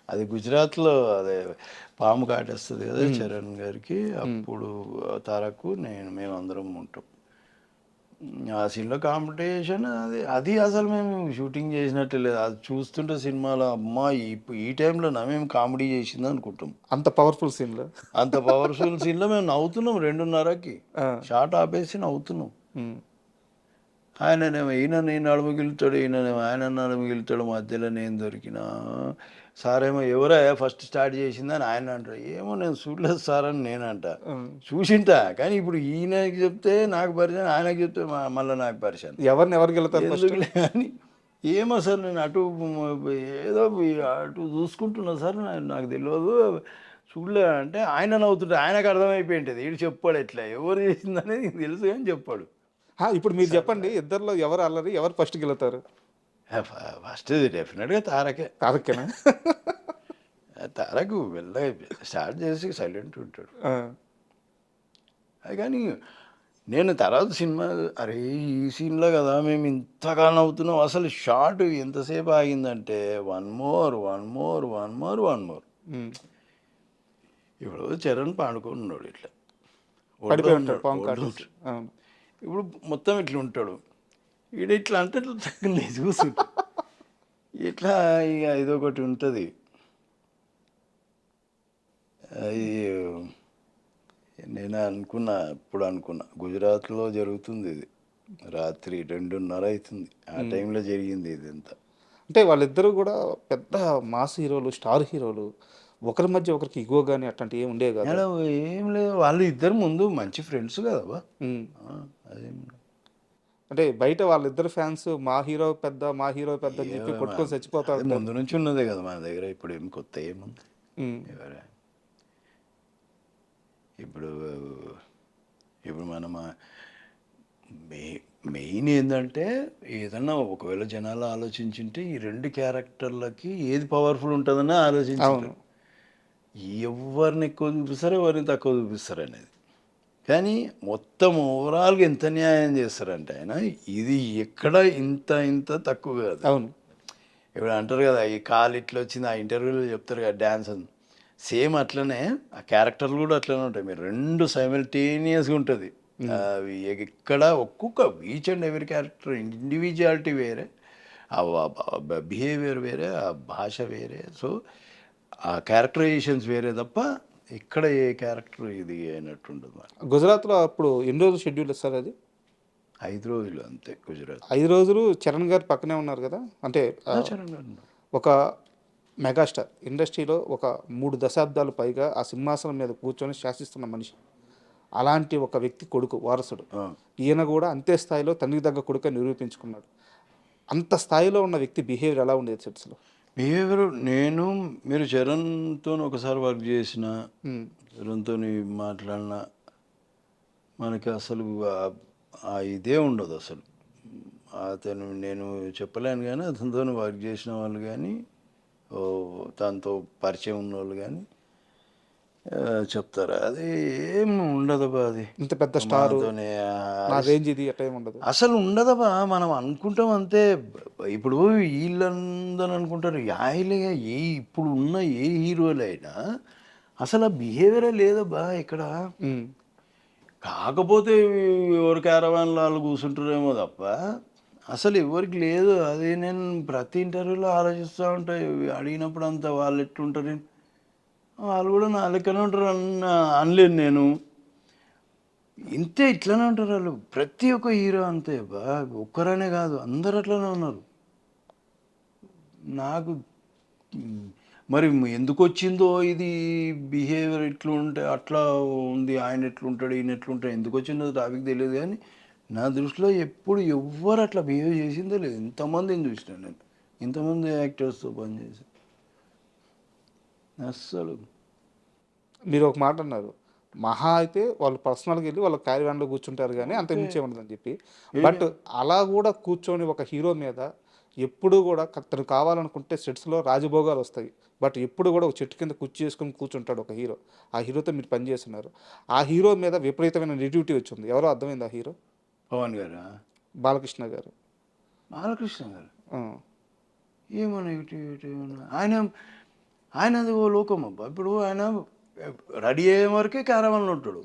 అది గుజరాత్లో, అదే పాము కాటేస్తుంది కదా చరణ్ గారికి, అప్పుడు తారకు మేమందరం ఉంటాం ఆ సీన్లో. కాంపిటీషన్ అది అసలు మేము షూటింగ్ చేసినట్టే లేదు, అది చూస్తుంటే సినిమాలో అమ్మా ఈ టైంలో మేము కామెడీ చేసింది అనుకుంటాం. అంత పవర్ఫుల్ సీన్లో, అంత పవర్ఫుల్ సీన్లో మేము నవ్వుతున్నాం, 2:30కి షార్ట్ ఆపేసి నవ్వుతున్నాం. ఆయననేమో నేను నడుముగిలుతాడు, ఆయన నడుముగిలుతాడు, మధ్యలో నేను దొరికినా. సార్ ఏమో ఎవరా ఫస్ట్ స్టార్ట్ చేసిందని ఆయన అంటారు. ఏమో నేను చూడలేదు సార్ అని నేనంట, చూసింటా. కానీ ఇప్పుడు ఈయనకి చెప్తే నాకు పరిచయం, ఆయనకి చెప్తే మళ్ళీ నాకు పరిచయం, ఎవరికి వెళ్తారు కానీ ఏమో సార్ నేను ఏదో అటు చూసుకుంటున్నా సార్, నాకు తెలియదు చూడలే అంటే ఆయన నవ్వుతుంటే ఆయనకు అర్థమైపోయింటుంది. వీడు చెప్పాడు ఎట్లా ఎవరు చేసిందనేది తెలుసు కానీ చెప్పాడు. ఇప్పుడు మీరు చెప్పండి, ఇద్దరిలో ఎవరు అల్లరి, ఎవరు ఫస్ట్కి వెళ్తారు? ఫస్ట్ డెఫినెట్గా తారకేనా? తారకు స్టార్ట్ చేసి సైలెంట్ ఉంటాడు. కానీ నేను తర్వాత సినిమా, అరే ఈ సీన్లో కదా మేము ఇంతగా నవ్వుతున్నాం, అసలు షార్ట్ ఎంతసేపు ఆగిందంటే వన్ మోర్. ఇప్పుడు చరణ్ పాడుకొని ఉన్నాడు, ఇట్లా ఇప్పుడు మొత్తం ఇట్లా ఉంటాడు, ఈడ ఇట్లా అంటే ఇట్లా చూసుంటా ఇట్లా. ఇక ఇదొకటి ఉంటుంది, నేను అనుకున్నా గుజరాత్లో జరుగుతుంది ఇది, రాత్రి 2:30 అవుతుంది, ఆ టైంలో జరిగింది ఇది అంతా. అంటే వాళ్ళిద్దరూ కూడా పెద్ద మాస్ హీరోలు, స్టార్ హీరోలు, ఒకరి మధ్య ఒకరికి ఇగో కానీ అట్లాంటివి ఏమి ఉండేవి కదా? ఏం లేదు, వాళ్ళు ఇద్దరు ముందు మంచి ఫ్రెండ్స్ కదా. అదేం అంటే బయట వాళ్ళిద్దరు ఫ్యాన్స్ మా హీరో పెద్ద అని చెప్పి కొట్టుకొని చచ్చిపోతారు. ముందు నుంచి ఉన్నదే కదా మన దగ్గర, ఇప్పుడు ఏం కొత్త ఏముంది? ఇప్పుడు మనం మెయిన్ ఏంటంటే ఏదన్నా ఒకవేళ జనాలు ఆలోచించుంటే ఈ రెండు క్యారెక్టర్లకి ఏది పవర్ఫుల్ ఉంటుందని ఆలోచించాను. ఎవరిని ఎక్కువ చూపిస్తారు, ఎవరిని తక్కువ చూపిస్తారు అనేది. కానీ మొత్తం ఓవరాల్గా ఎంత న్యాయం చేస్తారంటే ఆయన, ఇది ఎక్కడ ఇంత తక్కువ కాదు. అవును, ఇప్పుడు అంటారు కదా ఈ కాలు ఇట్లా వచ్చింది, ఆ ఇంటర్వ్యూలో చెప్తారు కదా డ్యాన్స్ అని, సేమ్ అట్లనే ఆ క్యారెక్టర్లు కూడా అట్లనే ఉంటాయి. మీరు రెండు సైమల్టేనియస్గా ఉంటుంది. అవి ఎక్కడ ఒక్కొక్క each and every character individuality వేరే, ఆ బిహేవియర్ వేరే, ఆ భాష వేరే, సో ఆ క్యారెక్టరైజేషన్స్ వేరే తప్ప ఇక్కడ ఏ క్యారెక్టర్ ఇది అయినట్టు ఉండదు మరి. గుజరాత్లో అప్పుడు ఎన్ని రోజులు షెడ్యూల్ ఇస్తారు అది? 5 రోజులు అంతే గుజరాత్. 5 రోజులు చరణ్ గారు పక్కనే ఉన్నారు కదా, అంటే చరణ్ గారు ఉన్నారు. ఒక మెగాస్టార్ ఇండస్ట్రీలో ఒక 3 దశాబ్దాలు పైగా ఆ సింహాసనం మీద కూర్చొని శాసిస్తున్న మనిషి, అలాంటి ఒక వ్యక్తి కొడుకు వారసుడు. ఈయన కూడా అంతే స్థాయిలో తండ్రికి తగ్గ కొడుకు నిరూపించుకున్నాడు. అంత స్థాయిలో ఉన్న వ్యక్తి బిహేవియర్ ఎలా ఉండేది సెట్స్లో? బిహేవియర్ మీరు చరణ్తో ఒకసారి వర్క్ చేసిన, చరణ్తో మాట్లాడిన, మనకి అసలు ఆ ఇదే ఉండదు అసలు. అతను నేను చెప్పలేను కానీ అతనితో వర్క్ చేసిన వాళ్ళు కానీ, దాంతో పరిచయం ఉన్న వాళ్ళు కానీ చెప్తారు. అది ఏం ఉండదబ్బా. అది ఇంత పెద్ద స్టార్ నా రేంజ్ ఇది అట్లా ఏమి ఉండదు అసలు ఉండదబ్బా. మనం అనుకుంటాం అంతే. ఇప్పుడు వీళ్ళందరూ అనుకుంటారు యాయిలుగా ఇప్పుడు ఉన్న ఏ హీరోలైనా అసలు ఆ బిహేవియరే లేదబ్బా ఇక్కడ. కాకపోతే ఎవరు క్యారవాన్లో వాళ్ళు కూర్చుంటారేమో తప్ప అసలు ఎవరికి లేదు. అది నేను ప్రతి ఇంటర్వ్యూలో ఆలోచిస్తూ ఉంటాయి. అడిగినప్పుడు అంతా వాళ్ళు ఎట్లుంటారు, వాళ్ళు కూడా నా లెక్కనే ఉంటారు అనలేను నేను. ఇంతే ఇట్లనే ఉంటారు వాళ్ళు. ప్రతి ఒక్క హీరో అంతే బా, ఒక్కరనే కాదు అందరు అట్లనే ఉన్నారు. నాకు మరి ఎందుకు వచ్చిందో ఇది బిహేవియర్ ఇట్లా ఉంటే అట్లా ఉంది, ఆయన ఎట్లుంటాడు ఈయన ఎట్లుంటాడు, ఎందుకు వచ్చిందో టాపిక్ తెలియదు. కానీ నా దృష్టిలో ఎప్పుడు ఎవ్వరు అట్లా బిహేవ్ చేసిందో లేదు. ఇంతమందిని చూసినాను నేను, ఇంతమంది యాక్టర్స్తో పనిచేసి. అస్సలు మీరు ఒక మాట అన్నారు, మహా అయితే వాళ్ళు పర్సనల్గా వెళ్ళి వాళ్ళ క్యారీవాన్లో కూర్చుంటారు కానీ అంత మించే ఉండదని చెప్పి. బట్ అలా కూడా కూర్చొని ఒక హీరో మీద ఎప్పుడు కూడా తను కావాలనుకుంటే సెట్స్లో రాజభోగాలు వస్తాయి, బట్ ఎప్పుడు కూడా ఒక చెట్టు కింద కుర్చీ చేసుకొని కూర్చుంటాడు ఒక హీరో. ఆ హీరోతో మీరు పనిచేస్తున్నారు. ఆ హీరో మీద విపరీతమైన నెగిటివిటీ వచ్చింది. ఎవరో అర్థమైంది ఆ హీరో? పవన్ గారు, బాలకృష్ణ గారు. బాలకృష్ణ గారు ఏమో నెగిటివిటీ ఆయనది ఓ లోకం అబ్బా. ఇప్పుడు ఆయన రెడీ అయ్యే వరకే క్యారవాన్లో ఉంటాడు.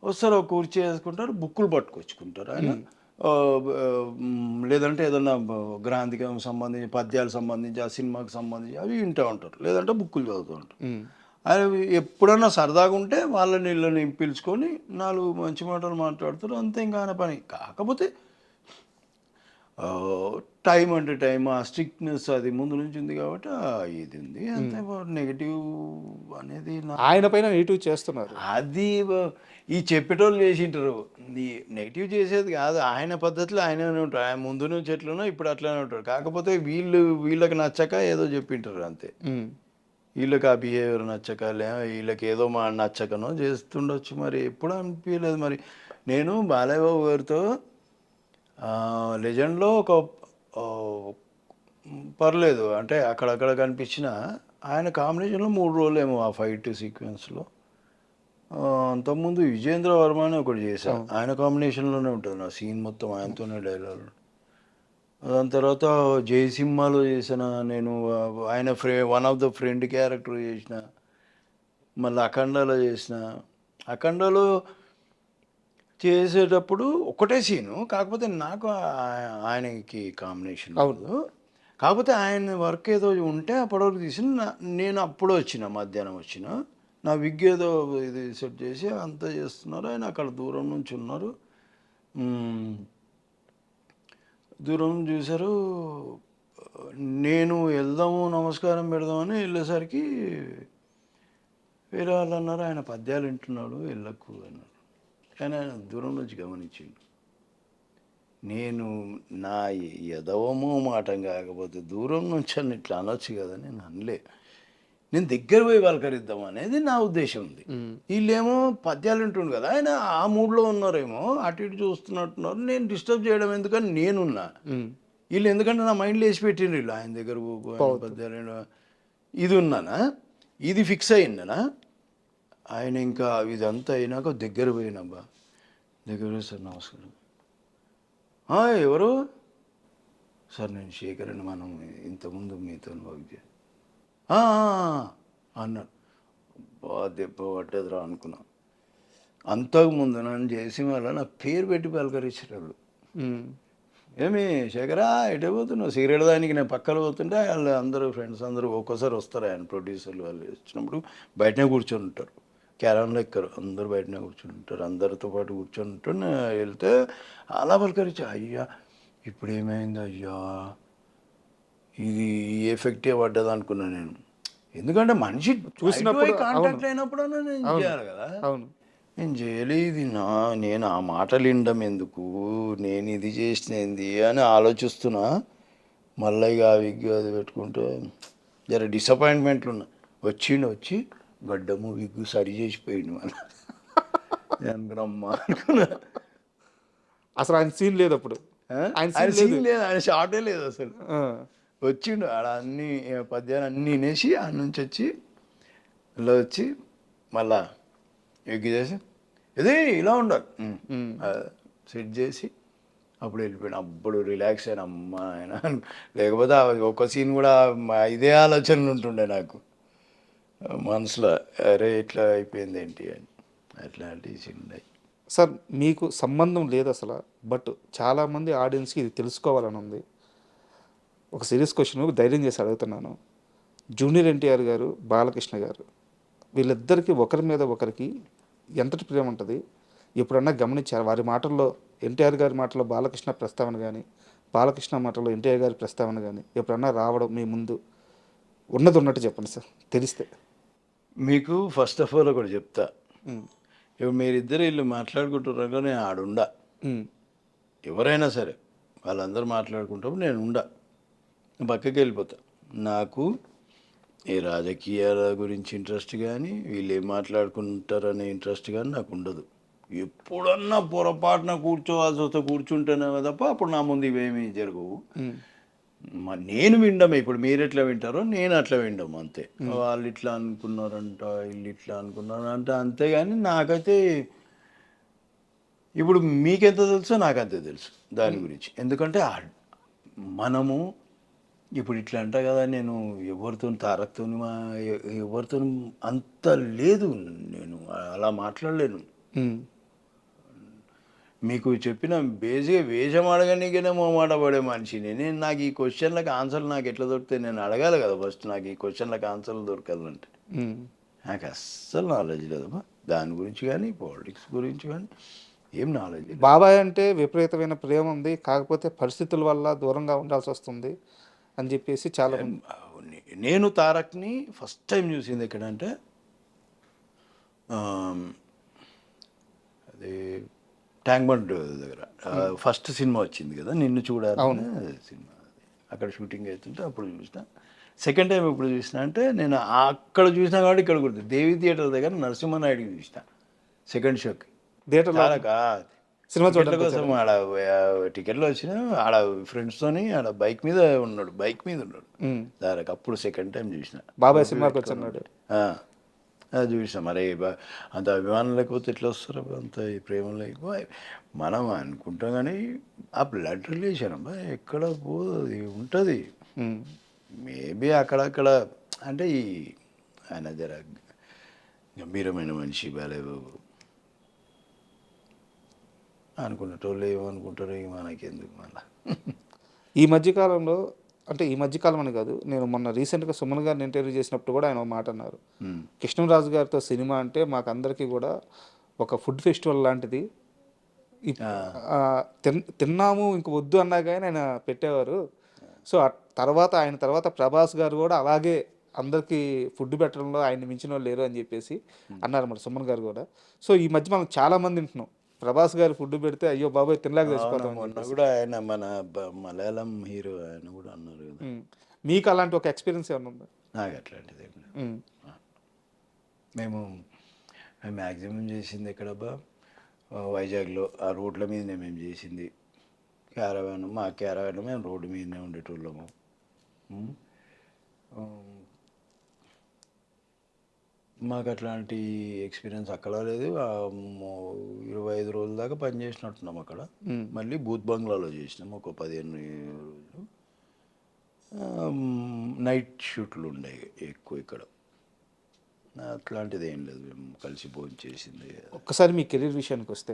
వస్తారు ఒక కుర్చీ వేసుకుంటారు, బుక్కులు పట్టుకొచ్చుకుంటారు ఆయన. లేదంటే ఏదన్నా గ్రాంధికి సంబంధించి పద్యాలకు సంబంధించి ఆ సినిమాకి సంబంధించి అవి వింటూ ఉంటారు, లేదంటే బుక్కులు చదువుతూ ఉంటారు. ఆయన ఎప్పుడన్నా సరదాగా ఉంటే వాళ్ళని వీళ్ళని పిలుచుకొని 4 మంచి మాటలు మాట్లాడుతారు, అంతే. ఇంకా ఆయన పని. కాకపోతే టైం అంటే టైం, ఆ స్ట్రిక్ట్నెస్ అది ముందు నుంచి ఉంది కాబట్టి ఇది ఉంది అంతే. నెగిటివ్ అనేది ఆయన పైన నెగిటివ్ చేస్తున్నారు. అది ఈ చెప్పేటోళ్ళు చేసింటారు. నెగిటివ్ చేసేది కాదు, ఆయన పద్ధతిలో ఆయననే ఉంటారు. ఆయన ముందు నుంచి ఎట్లనో ఇప్పుడు అట్లనే ఉంటారు. కాకపోతే వీళ్ళకి నచ్చక ఏదో చెప్పింటారు అంతే. వీళ్ళకి ఆ బిహేవియర్ నచ్చక, వీళ్ళకి ఏదో నచ్చకనో చేస్తుండొచ్చు. మరి ఎప్పుడు అనిపించలేదు. మరి నేను బాలయ్య బాబు గారితో లెజెండ్లో ఒక పర్లేదు అంటే అక్కడక్కడ కనిపించిన ఆయన కాంబినేషన్లో 3 రోజులు ఏమో ఆ ఫైట్ సీక్వెన్స్లో. అంతకుముందు విజేంద్ర వర్మ అని ఒకటి చేశాను, ఆయన కాంబినేషన్లోనే ఉంటుంది నా సీన్ మొత్తం, ఆయనతోనే డైలాగ్. దాని తర్వాత జయసింహాలో చేసిన నేను, ఆయన one of the friend character చేసిన. మళ్ళీ అఖండాలో చేసిన. అఖండాలో చేసేటప్పుడు ఒకటే సీను, కాకపోతే నాకు ఆయనకి కాంబినేషన్ అవ్వదు. కాకపోతే ఆయన వర్క్ ఏదో ఉంటే అప్పటివరకు తీసిన. నేను అప్పుడు వచ్చిన, మధ్యాహ్నం వచ్చిన, నా విగ్ ఏదో ఇది సెట్ చేసి అంతా చేస్తున్నారు. ఆయన అక్కడ దూరం నుంచి ఉన్నారు, దూరం చూశారు. నేను వెళ్దాము నమస్కారం పెడదామని వెళ్ళేసరికి వేరే వాళ్ళు అన్నారు ఆయన పద్యాలు వింటున్నాడు వెళ్ళకు అన్నారు. కానీ ఆయన దూరం నుంచి గమనించిండు. నేను నా ఎదవమో మాటం కాకపోతే దూరం నుంచి అని ఇట్లా అనొచ్చు కదా, నేను అనలే. నేను దగ్గర పోయి పలకరిద్దాం అనేది నా ఉద్దేశం ఉంది. వీళ్ళేమో పద్యాలు వింటుండు కదా, ఆయన ఆ మూడ్లో ఉన్నారేమో, అటు ఇటు చూస్తున్నట్టున్నారు. నేను డిస్టర్బ్ చేయడం ఎందుకని నేనున్నా. వీళ్ళు ఎందుకంటే నా మైండ్లో వేసి పెట్టిండ్రు, వీళ్ళు ఆయన దగ్గర పద్యాలు ఇది ఉన్నానా, ఇది ఫిక్స్ అయ్యిందనా. ఆయన ఇంకా ఇదంతా అయినాక దగ్గర పోయినబ్బా, దగ్గర పోయి సార్ నమస్కారం, ఎవరు సార్ నేను శేఖర్ అని, మనం ఇంతకుముందు మీతో వర్క్ చేయాలి అన్నాడు. దెబ్బ పట్టదురా అనుకున్నా. అంతకుముందు నన్ను చేసి వల్ల నా పేరు పెట్టి పలకరించేటప్పుడు, ఏమి శేఖరా ఎటే పోతున్నావు సీరియల్ దానికి, నేను పక్కన పోతుంటే వాళ్ళు అందరూ ఫ్రెండ్స్ అందరూ ఒక్కోసారి వస్తారు, ఆయన ప్రొడ్యూసర్లు వాళ్ళు వచ్చినప్పుడు బయటనే కూర్చొని ఉంటారు. క్యారవన్లో ఎక్కరు, అందరూ బయటనే కూర్చుంటారు, అందరితో పాటు కూర్చుంటూ వెళ్తే అలా పలకరించి, అయ్యా ఇప్పుడు ఏమైంది అయ్యా, ఇది ఎఫెక్టే పడ్డది అనుకున్నాను నేను. ఎందుకంటే మనిషి చూసినప్పుడు కాంటాక్ట్ అయినప్పుడు నేను చేయాలి కదా. అవును. నేను చేయలేదు, నేను ఆ మాటలు వినడం ఎందుకు, నేను ఇది చేసినది అని ఆలోచిస్తున్నా. మళ్ళీ ఇక ఆ విగ్గు అది పెట్టుకుంటే జర డిసప్పాయింట్మెంట్లు ఉన్నా. వచ్చి గడ్డము విగ్గు సరి చేసిపోయింది మన అనుకున్నమ్మా అనుకున్నా. అసలు ఆయన సీన్ లేదు అప్పుడు. ఆయన సీన్ లేదు, ఆయన షార్టే లేదు అసలు. ఆ. వచ్చిండు ఆడ అన్ని పద్యాలు అన్నీ వినేసి ఆడ నుంచి వచ్చి ఇలా వచ్చి మళ్ళా ఎగ్గి చేసి ఇది ఇలా ఉండాలి సెట్ చేసి అప్పుడు వెళ్ళిపోయాను. అప్పుడు రిలాక్స్ అయినా అమ్మ ఆయన. లేకపోతే ఒక సీన్ కూడా ఇదే ఆలోచనలు ఉంటుండే నాకు మనసులో, అరే ఇట్లా అయిపోయింది ఏంటి అని. అట్లాంటి సీన్ ఉన్నాయి. సార్ మీకు సంబంధం లేదు అసలు, బట్ చాలామంది ఆడియన్స్కి ఇది తెలుసుకోవాలని ఉంది. ఒక సీరియస్ క్వశ్చన్ ధైర్యం చేసి అడుగుతున్నాను. జూనియర్ ఎన్టీఆర్ గారు, బాలకృష్ణ గారు, వీళ్ళిద్దరికీ ఒకరి మీద ఒకరికి ఎంతటి ప్రేమ ఉంటుంది ఎప్పుడన్నా గమనించారు? వారి మాటల్లో, ఎన్టీఆర్ గారి మాటల్లో బాలకృష్ణ ప్రస్తావన కానీ, బాలకృష్ణ మాటల్లో ఎన్టీఆర్ గారి ప్రస్తావన కానీ ఎప్పుడన్నా రావడం మీ ముందు ఉన్నది ఉన్నట్టు చెప్పండి సార్ తెలిస్తే. మీకు ఫస్ట్ ఆఫ్ ఆల్ ఒకటి చెప్తా. ఇప్పుడు మీరిద్దరు వీళ్ళు మాట్లాడుకుంటున్నారో నేను ఆడుండా. ఎవరైనా సరే వాళ్ళందరూ మాట్లాడుకుంటాము, నేను ఉండా, పక్కకి వెళ్ళిపోతా. నాకు ఈ రాజకీయాల గురించి ఇంట్రెస్ట్ కానీ, వీళ్ళు ఏం మాట్లాడుకుంటారనే ఇంట్రెస్ట్ కానీ నాకు ఉండదు. ఎప్పుడన్నా పొరపాటున కూర్చోవాల్సి వస్తే కూర్చుంటేనే తప్ప అప్పుడు నా ముందు ఇవేమీ జరగవు. నేను వినడమే. ఇప్పుడు మీరు ఎట్లా వింటారో నేను అట్లా వినడం అంతే. వాళ్ళు ఇట్లా అనుకున్నారంట, వీళ్ళు ఇట్లా అనుకున్నారంట, అంతేగాని నాకైతే ఇప్పుడు మీకెంత తెలుసో నాకంతే తెలుసు దాని గురించి. ఎందుకంటే మనము ఇప్పుడు ఇట్లా అంటా కదా, నేను ఎవరితో తారక్తో ఎవరితో అంత లేదు, నేను అలా మాట్లాడలేను. మీకు చెప్పిన బేసిక్గా వేషం అడగనికనే మాట పడే మనిషిని నేను. నాకు ఈ క్వశ్చన్లకు ఆన్సర్లు నాకు ఎట్లా దొరుకుతాయి, నేను అడగాలి కదా ఫస్ట్. నాకు ఈ క్వశ్చన్లకు ఆన్సర్లు దొరకాలంటే నాకు అస్సలు నాలెడ్జ్ లేదమ్మా దాని గురించి కానీ, పాలిటిక్స్ గురించి కానీ ఏం నాలెడ్జ్ లేదు. బాబాయ్ అంటే విపరీతమైన ప్రేమ ఉంది, కాకపోతే పరిస్థితుల వల్ల దూరంగా ఉండాల్సి వస్తుంది అని చెప్పేసి చాలా. నేను తారక్ని ఫస్ట్ టైం చూసింది ఎక్కడంటే అది ట్యాంక్ బండ్ దగ్గర ఫస్ట్ సినిమా వచ్చింది కదా, నిన్ను చూడాలని సినిమా. అక్కడ షూటింగ్ అవుతుంటే అప్పుడు చూసిన. సెకండ్ టైం ఎప్పుడు చూసిన అంటే నేను అక్కడ చూసినా కాబట్టి ఇక్కడ గుర్తు, దేవి థియేటర్ దగ్గర నరసింహనాయుడికి చూసిన సెకండ్ షోకి. సినిమా చూడటం కోసం ఆడ టికెట్లు వచ్చిన, ఆడ ఫ్రెండ్స్తోని ఆడ బైక్ మీద ఉన్నాడు దానికి. అప్పుడు సెకండ్ టైం చూసిన. బాబాయ్ సినిమాకి వచ్చాడు అది చూసిన. మరి అంత అభిమానం లేకపోతే ఎట్లా వస్తారు అంత ఈ ప్రేమ లేకపోతే. మనం అనుకుంటాం కానీ ఆ బ్లడ్ రిలేషన్ అబ్బా ఎక్కడ పోదు, ఉంటుంది. మేబీ అక్కడక్కడ అంటే ఈ ఆయన జర గంభీరమైన మనిషి బాలేబాబు అనుకునేటోళ్ళు ఏమనుకుంటారో మనకెందుకు మళ్ళా. ఈ మధ్యకాలంలో, అంటే ఈ మధ్యకాలం అని కాదు, నేను మొన్న రీసెంట్గా సుమన్ గారిని ఇంటర్వ్యూ చేసినప్పుడు కూడా ఆయన ఒక మాట అన్నారు. కృష్ణరాజు గారితో సినిమా అంటే మాకందరికీ కూడా ఒక ఫుడ్ ఫెస్టివల్ లాంటిది. తిన్నాము ఇంక వద్దు అన్నా కానీ ఆయన పెట్టేవారు. సో ఆయన తర్వాత ప్రభాస్ గారు కూడా అలాగే అందరికీ ఫుడ్ పెట్టడంలో ఆయన మించిన వాళ్ళు లేరు అని చెప్పేసి అన్నారు మరి సుమన్ గారు కూడా. సో ఈ మధ్య మనం చాలామంది వింటున్నాం ప్రభాస్ గారు ఫుడ్ పెడితే అయ్యో బాబాయ్ తినలేక తెచ్చిపోతాం. మొన్న కూడా ఆయన మన మలయాళం హీరో ఆయన కూడా అన్నారు కదా. మీకు అలాంటి ఒక ఎక్స్పీరియన్స్ ఏమైనా ఉందా? నాకు అట్లాంటిది మేము మ్యాక్సిమం చేసింది ఎక్కడబ్బా వైజాగ్లో ఆ రోడ్ల మీదనే మేము చేసింది. క్యారవాన్, మా క్యారవాన్ మేము రోడ్డు మీదనే ఉండేటోళ్ళము. మాకు అట్లాంటి ఎక్స్పీరియన్స్ అక్కడ లేదు. 25 రోజుల దాకా పని చేసినట్టున్నాం అక్కడ. మళ్ళీ బూత్ బంగ్లాలో చేసినాం ఒక 15 రోజులు. నైట్ షూట్లు ఉండేవి ఎక్కువ ఇక్కడ. అట్లాంటిది ఏం లేదు, మేము కలిసి భోజనం చేసింది. ఒక్కసారి మీ కెరీర్ విషయానికి వస్తే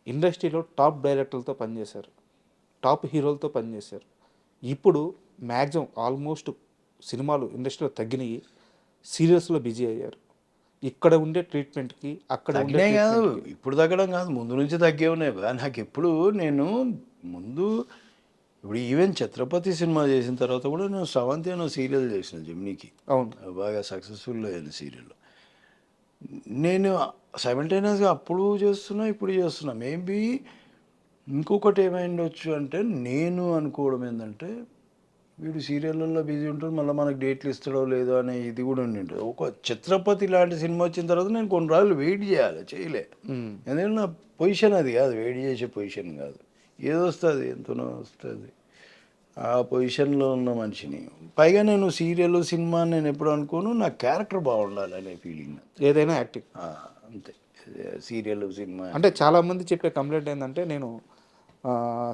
ఇండస్ట్రీలో టాప్ డైరెక్టర్లతో పనిచేశారు, టాప్ హీరోలతో పనిచేశారు. ఇప్పుడు మ్యాక్సిమం ఆల్మోస్ట్ సినిమాలు ఇండస్ట్రీలో తగ్గినాయి, సీరియల్స్లో బిజీ అయ్యారు. ఇక్కడ ఉండే ట్రీట్మెంట్కి అక్కడ ఉండే తగ్గినాయి కాదు, ట్రీట్మెంట్కి ఇప్పుడు తగ్గడం కాదు, ముందు నుంచి తగ్గే ఉన్నాయి. నాకు ఎప్పుడు నేను ముందు ఇప్పుడు ఈవెన్ ఛత్రపతి సినిమా చేసిన తర్వాత కూడా నేను స్రవంతి అనే సీరియల్ చేసిన జెమినీకి, అవును బాగా సక్సెస్ఫుల్ అయిన సీరియల్. నేను సైమల్టేనియస్గా అప్పుడు చేస్తున్నా, ఇప్పుడు చేస్తున్నా. మేబీ ఇంకొకటి ఏమైండొచ్చు అంటే, నేను అనుకోవడం ఏంటంటే వీడు సీరియళ్ళల్లో బిజీ ఉంటాడు, మళ్ళీ మనకు డేట్లు ఇస్తాడో లేదో అనే ఇది కూడా ఉండింటుంది. ఒక ఛత్రపతి లాంటి సినిమా వచ్చిన తర్వాత నేను కొన్ని రోజులు వెయిట్ చేయాలి, చేయలే. ఎందుకంటే నా పొజిషన్ అది కాదు, వెయిట్ చేసే పొజిషన్ కాదు. ఏదో వస్తుంది, ఎంతనో వస్తుంది, ఆ పొజిషన్లో ఉన్న మనిషిని. పైగా నేను సీరియల్ సినిమా నేను ఎప్పుడు అనుకోను, నా క్యారెక్టర్ బాగుండాలి అనే ఫీలింగ్. ఏదైనా యాక్టింగ్ అంతే. సీరియల్ సినిమా అంటే చాలామంది చెప్పే కంప్లైంట్ ఏంటంటే, నేను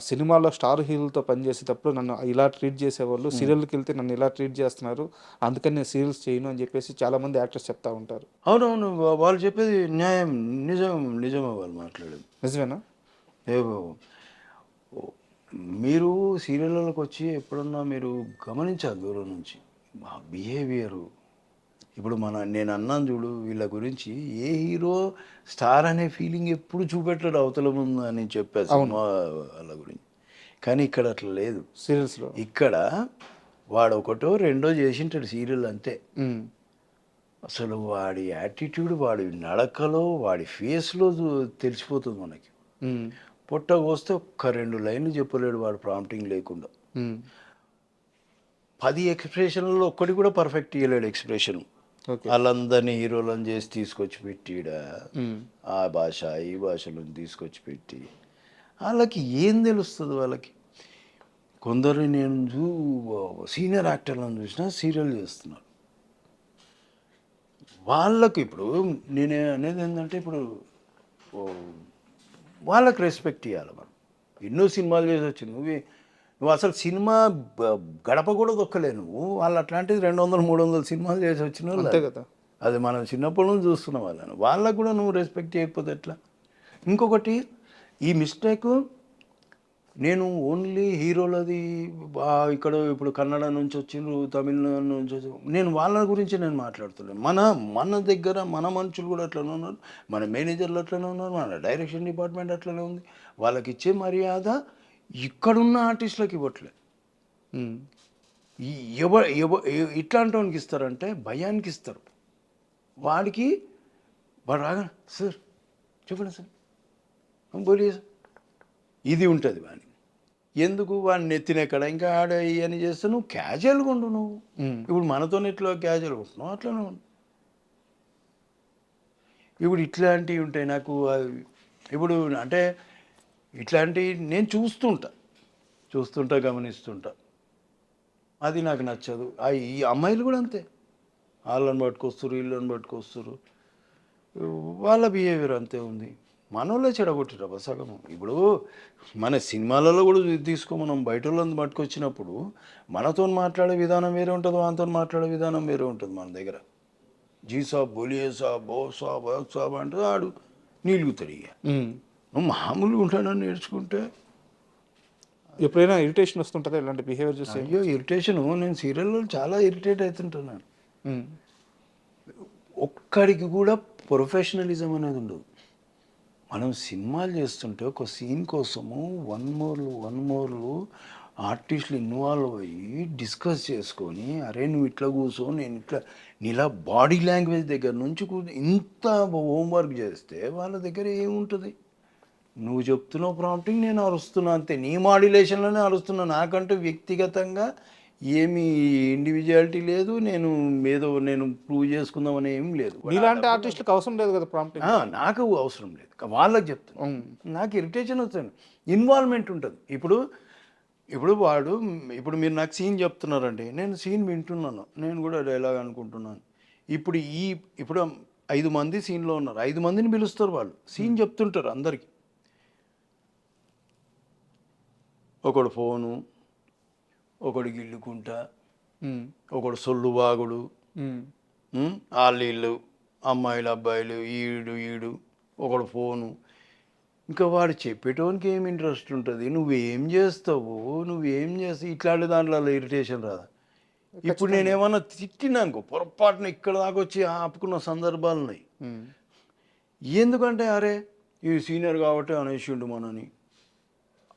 సినిమాలో స్టార్ హీరోలతో పనిచేసేటప్పుడు నన్ను ఇలా ట్రీట్ చేసేవాళ్ళు, సీరియల్కి వెళ్తే నన్ను ఇలా ట్రీట్ చేస్తున్నారు, అందుకని నేను సీరియల్స్ చేయను అని చెప్పేసి చాలామంది యాక్టర్స్ చెప్తా ఉంటారు. అవునవును, వాళ్ళు చెప్పేది న్యాయం, నిజమే వాళ్ళు మాట్లాడేది. నిజమేనా? ఏవో మీరు సీరియళ్ళకి వచ్చి ఎప్పుడన్నా మీరు గమనించాలి దూరం నుంచి బిహేవియరు. ఇప్పుడు నేను అన్నాను చూడు, వీళ్ళ గురించి ఏ హీరో స్టార్ అనే ఫీలింగ్ ఎప్పుడు చూపెట్టాడు అవతల ముందు అని చెప్పాను సినిమా వాళ్ళ గురించి. కానీ ఇక్కడ అట్లా లేదు. సీరియల్స్లో ఇక్కడ వాడు ఒకటో రెండో చేసింటాడు సీరియల్ అంతే. అసలు వాడి యాటిట్యూడ్, వాడి నడకలో, వాడి ఫేస్లో తెలిసిపోతుంది మనకి. పొట్ట కోస్తే ఒక్క 2 లైన్లు చెప్పలేడు వాడు ప్రాంప్టింగ్ లేకుండా. 10 ఎక్స్ప్రెషన్లలో ఒక్కటి కూడా పర్ఫెక్ట్ ఇవ్వలేడు ఎక్స్ప్రెషన్. వాళ్ళందరినీ హీరోలను చేసి తీసుకొచ్చి పెట్టిడ, ఆ భాష ఈ భాషలో తీసుకొచ్చి పెట్టి వాళ్ళకి ఏం తెలుస్తుంది వాళ్ళకి. కొందరు నేను సీనియర్ యాక్టర్లను చూసినా సీరియల్ చేస్తున్నారు. వాళ్ళకు ఇప్పుడు నేను అనేది ఏంటంటే, ఇప్పుడు వాళ్ళకి రెస్పెక్ట్ ఇవ్వాలి మనం. ఎన్నో సినిమాలు చేసి వచ్చి నువ్వు అసలు సినిమా గడప కూడా దొక్కలే నువ్వు. వాళ్ళు అట్లాంటిది 200-300 సినిమాలు చేసి వచ్చిన వాళ్ళు అంతే కదా. అది మనం చిన్నప్పటి నుంచి చూస్తున్న వాళ్ళకు కూడా నువ్వు రెస్పెక్ట్ చేయకపోతే ఎట్లా? ఇంకొకటి ఈ మిస్టేక్, నేను ఓన్లీ హీరోలది ఇక్కడ ఇప్పుడు కన్నడ నుంచి వచ్చిండ్రు, తమిళనాడు నుంచి వచ్చి, నేను వాళ్ళ గురించి నేను మాట్లాడుతున్నాను. మన దగ్గర మన మనుషులు కూడా అట్లనే ఉన్నారు, మన మేనేజర్లు అట్లనే ఉన్నారు, మన డైరెక్షన్ డిపార్ట్మెంట్ అట్లనే ఉంది. వాళ్ళకి ఇచ్చే మర్యాద ఇక్కడున్న ఆర్టిస్టులకు ఇవ్వట్లే. ఇట్లాంటి వానికి ఇస్తారంటే భయానికి ఇస్తారు. వాడు రాగా సార్ చెప్పండి సార్ బోలియే సార్, ఇది ఉంటుంది వాడిని. ఎందుకు వాడిని నెత్తినెక్కడ ఇంకా ఆడ అని చేస్తే నువ్వు క్యాజువల్గా ఉండు. నువ్వు ఇప్పుడు మనతో ఎట్లా క్యాజువల్గా ఉంటున్నావు అట్లనే ఉండు. ఇప్పుడు ఇట్లాంటివి ఉంటాయి నాకు. ఇప్పుడు అంటే ఇట్లాంటివి నేను చూస్తుంటా గమనిస్తుంటా, అది నాకు నచ్చదు. ఈ అమ్మాయిలు కూడా అంతే, వాళ్ళని పట్టుకొస్తారు, వీళ్ళని పట్టుకొస్తారు, వాళ్ళ బిహేవియర్ అంతే ఉంది. మనోళ్ళే చెడగొట్టిరా సగం. ఇప్పుడు మన సినిమాలలో కూడా మనం బయట వాళ్ళని పట్టుకొచ్చినప్పుడు మనతో మాట్లాడే విధానం వేరే ఉంటుంది, వాళ్ళతో మాట్లాడే విధానం వేరే ఉంటుంది. మన దగ్గర జీ సాబ్, బోలియే సాబ్, బో సాబ్, సాబ్ అంటే ఆడు నీలుగుతాడు. ఇక నువ్వు మామూలుగా ఉంటానని నేర్చుకుంటే. ఎప్పుడైనా ఇరిటేషన్ వస్తుంటుందా ఇలాంటి బిహేవియర్ చూస్తే? అయ్యో ఇరిటేషను, నేను సీరియల్లో చాలా ఇరిటేట్ అవుతుంటున్నాను. ఒక్కడికి కూడా ప్రొఫెషనలిజం అనేది ఉండదు. మనం సినిమాలు చేస్తుంటే ఒక సీన్ కోసము వన్ మోర్లు ఆర్టిస్టులు ఇన్వాల్వ్ అయ్యి డిస్కస్ చేసుకొని, అరే నువ్వు ఇట్లా కూర్చో, నేను ఇట్లా, నీలా బాడీ లాంగ్వేజ్ దగ్గర నుంచి ఇంత హోంవర్క్ చేస్తే వాళ్ళ దగ్గర ఏముంటుంది? నువ్వు చెప్తున్నావు ప్రాంప్టింగ్, నేను అరుస్తున్నా అంతే, నీ మాడ్యులేషన్లోనే అరుస్తున్నా. నాకంటూ వ్యక్తిగతంగా ఏమి ఇండివిజువాలిటీ లేదు, నేను ప్రూవ్ చేసుకుందామని ఏం లేదు. ఇలాంటి ఆర్టిస్టులకు అవసరం లేదు కదా ప్రాంప్టింగ్. నాకు అవసరం లేదు, వాళ్ళకి చెప్తాను. నాకు ఇరిటేషన్ వస్తుంది, ఇన్వాల్వ్మెంట్ ఉంటుంది. ఇప్పుడు మీరు నాకు సీన్ చెప్తున్నారండి, నేను సీన్ వింటున్నాను, నేను కూడా డైలాగ్ అనుకుంటున్నాను. ఇప్పుడు 5 మంది సీన్లో ఉన్నారు, 5 మందిని పిలుస్తారు, వాళ్ళు సీన్ చెప్తుంటారు అందరికీ. ఒకడు ఫోను, ఒకడు గిల్లుకుంటా, ఒకడు సొల్లు బాగుడు, వాళ్ళు అమ్మాయిలు అబ్బాయిలు, ఈడు ఒకడు ఫోను. ఇంకా వాడు చెప్పేటోనికి ఏం ఇంట్రెస్ట్ ఉంటుంది? నువ్వేం చేస్తావు ఇట్లాంటి దాంట్లో ఇరిటేషన్ రాదా? ఇప్పుడు నేనేమన్నా తిట్టినానుకో పొరపాటున ఇక్కడ దాకా వచ్చి ఆపుకున్న సందర్భాలు ఉన్నాయి. ఎందుకంటే అరే ఈ సీనియర్ కాబట్టి అనేసిండు మనని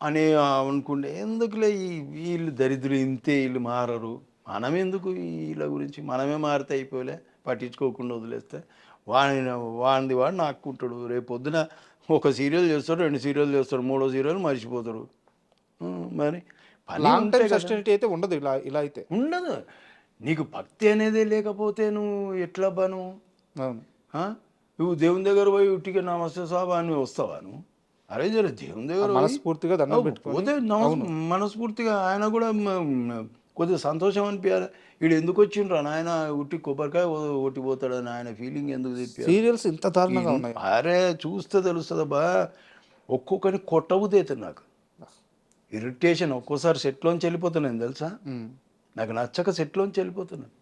అని అనుకుంటే ఎందుకులే వీళ్ళు దరిద్రులు ఇంతే, వీళ్ళు మారరు, మనం ఎందుకు వీళ్ళ గురించి మనమే మారితే అయిపోలే, పట్టించుకోకుండా వదిలేస్తే వాడిది వాడు నాకుంటాడు. రేపు పొద్దున ఒక సీరియల్ చేస్తాడు, 2 సీరియల్ చేస్తాడు, 3వ సీరియల్ మర్చిపోతాడు. మరి లాంగ్ టైం సస్టైనిటీ అయితే ఉండదు ఇలా ఇలా అయితే ఉండదు. నీకు భక్తి అనేది లేకపోతే నువ్వు ఎట్లా బాను? అవును. నువ్వు దేవుని దగ్గర పోయి ఉట్టిగా నమస్తే సాబా అని వస్తావా నువ్వు? అరే జర దేవుని దగ్గర మనస్ఫూర్తిగా దండం పెట్టుకోతే మనస్ఫూర్తిగా ఆయన కూడా కొద్దిగా సంతోషం అనిపించాలి. వీడు ఎందుకు వచ్చిండ్రా నాయన ఉట్టి కొబ్బరికాయ ఒట్టిపోతాడని ఆయన ఫీలింగ్ ఎందుకు చెప్పారు? సీరియల్స్ ఇంత దారుణంగా ఉన్నాయి. అరే చూస్తే తెలుస్తుందబ్బా, ఒక్కొక్కరిని కొట్టబుద్ది అవుతుంది నాకు. ఇరిటేషన్, ఒక్కోసారి సెట్లోంచి వెళ్ళిపోతున్నాను తెలుసా, నాకు నచ్చక సెట్లోంచి వెళ్ళిపోతున్నాను.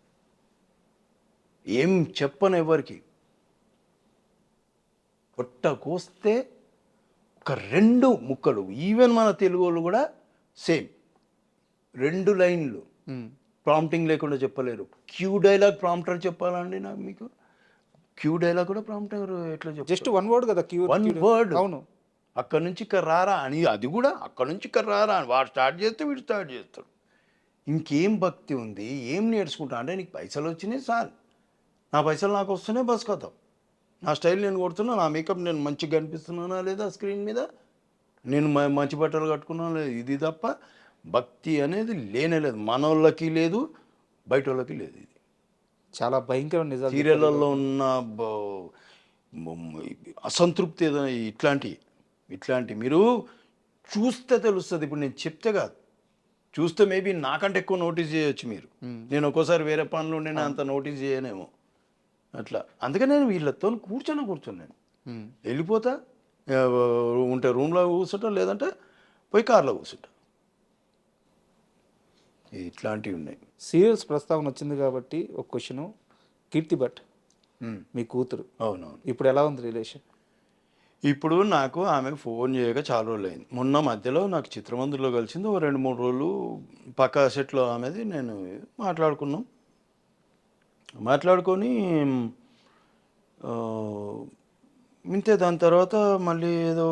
ఏం చెప్పను ఎవరికి. పొట్ట కోస్తే ఒక 2 ముక్కలు, ఈవెన్ మన తెలుగు వాళ్ళు కూడా సేమ్ 2 లైన్లు ప్రాంప్టింగ్ లేకుండా చెప్పలేరు. క్యూ డైలాగ్ ప్రాంప్టర్ చెప్పాలండి నాకు, మీకు క్యూ డైలాగ్ కూడా ప్రాంప్టర్ ఎట్లా చెప్పాలి? జస్ట్ 1 వర్డ్ కదా, క్యూ 1 వర్డ్. అవును. అక్కడ నుంచి ఇక్కడ రారా అని, అది కూడా అక్కడ నుంచి ఇక్కడ రారా అని వాడు స్టార్ట్ చేస్తే వీడు స్టార్ట్ చేస్తాడు. ఇంకేం భక్తి ఉంది, ఏం నేర్చుకుంటా అంటే నీకు పైసలు వచ్చినాయి సార్, నా పైసలు నాకు వస్తున్నాయి, బస్ కథం, నా స్టైల్ నేను కొడుతున్నా, నా మేకప్ నేను మంచిగా కనిపిస్తున్నానా లేదా స్క్రీన్ మీద, నేను మంచి బట్టలు కట్టుకున్నా లేదు, ఇది తప్ప భక్తి అనేది లేనే లేదు. మనోళ్ళకి లేదు, బయట వాళ్ళకి లేదు. ఇది చాలా భయంకరమైన నిజాలు. సీరియళ్ళల్లో ఉన్న అసంతృప్తి ఏదో ఇట్లాంటి మీరు చూస్తే తెలుస్తుంది. ఇప్పుడు నేను చెప్తే కాదు, చూస్తే మేబీ నాకంటే ఎక్కువ నోటీస్ చేయొచ్చు మీరు. నేను ఒక్కోసారి వేరే పనులు ఉండే అంత నోటీస్ చేయనేమో అట్లా. అందుకని నేను వీళ్ళతో కూర్చొని వెళ్ళిపోతా, ఉంటే రూమ్లో కూర్చుంటా, లేదంటే పోయి కార్లో కూర్చుంటా. ఇట్లాంటివి ఉన్నాయి. సీరియల్స్ ప్రస్తావన వచ్చింది కాబట్టి ఒక క్వశ్చను, కీర్తి భట్ మీ కూతురు, అవునవును, ఇప్పుడు ఎలా ఉంది రిలేషన్? ఇప్పుడు నాకు ఆమె ఫోన్ చేయక చాలా రోజులు అయింది. మొన్న మధ్యలో నాకు చిత్రమందిలో కలిసింది, ఓ 2-3 రోజులు పక్క సెట్లో ఆమెది నేను మాట్లాడుకొని ఇంతే. దాని తర్వాత మళ్ళీ ఏదో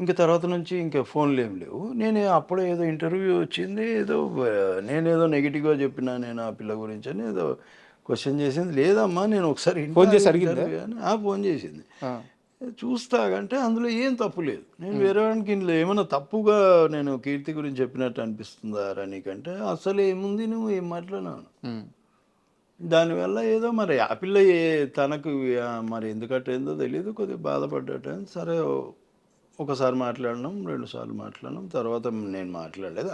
ఇంక తర్వాత నుంచి ఇంకా ఫోన్లు ఏం లేవు. నేను అప్పుడే ఏదో ఇంటర్వ్యూ వచ్చింది, నేనేదో నెగిటివ్గా చెప్పినా నేను ఆ పిల్ల గురించి అని ఏదో క్వశ్చన్ చేసింది. లేదమ్మా నేను ఒకసారి ఫోన్ చేసి అడిగింది, ఫోన్ చేసింది, చూస్తాగంటే అందులో ఏం తప్పు లేదు. నేను వేరే వాడికి ఇందులో ఏమైనా తప్పుగా నేను కీర్తి గురించి చెప్పినట్టు అనిపిస్తుందా నీకంటే, అసలు ఏముంది, నువ్వు ఏం మాట్లాడినావు, దానివల్ల ఏదో మరి ఆ పిల్ల తనకు మరి ఎందుకంటే ఏందో తెలియదు, కొద్దిగా బాధపడ్డట. సరే ఒకసారి మాట్లాడినాం, 2 సార్లు మాట్లాడినాం, తర్వాత నేను మాట్లాడలేదు.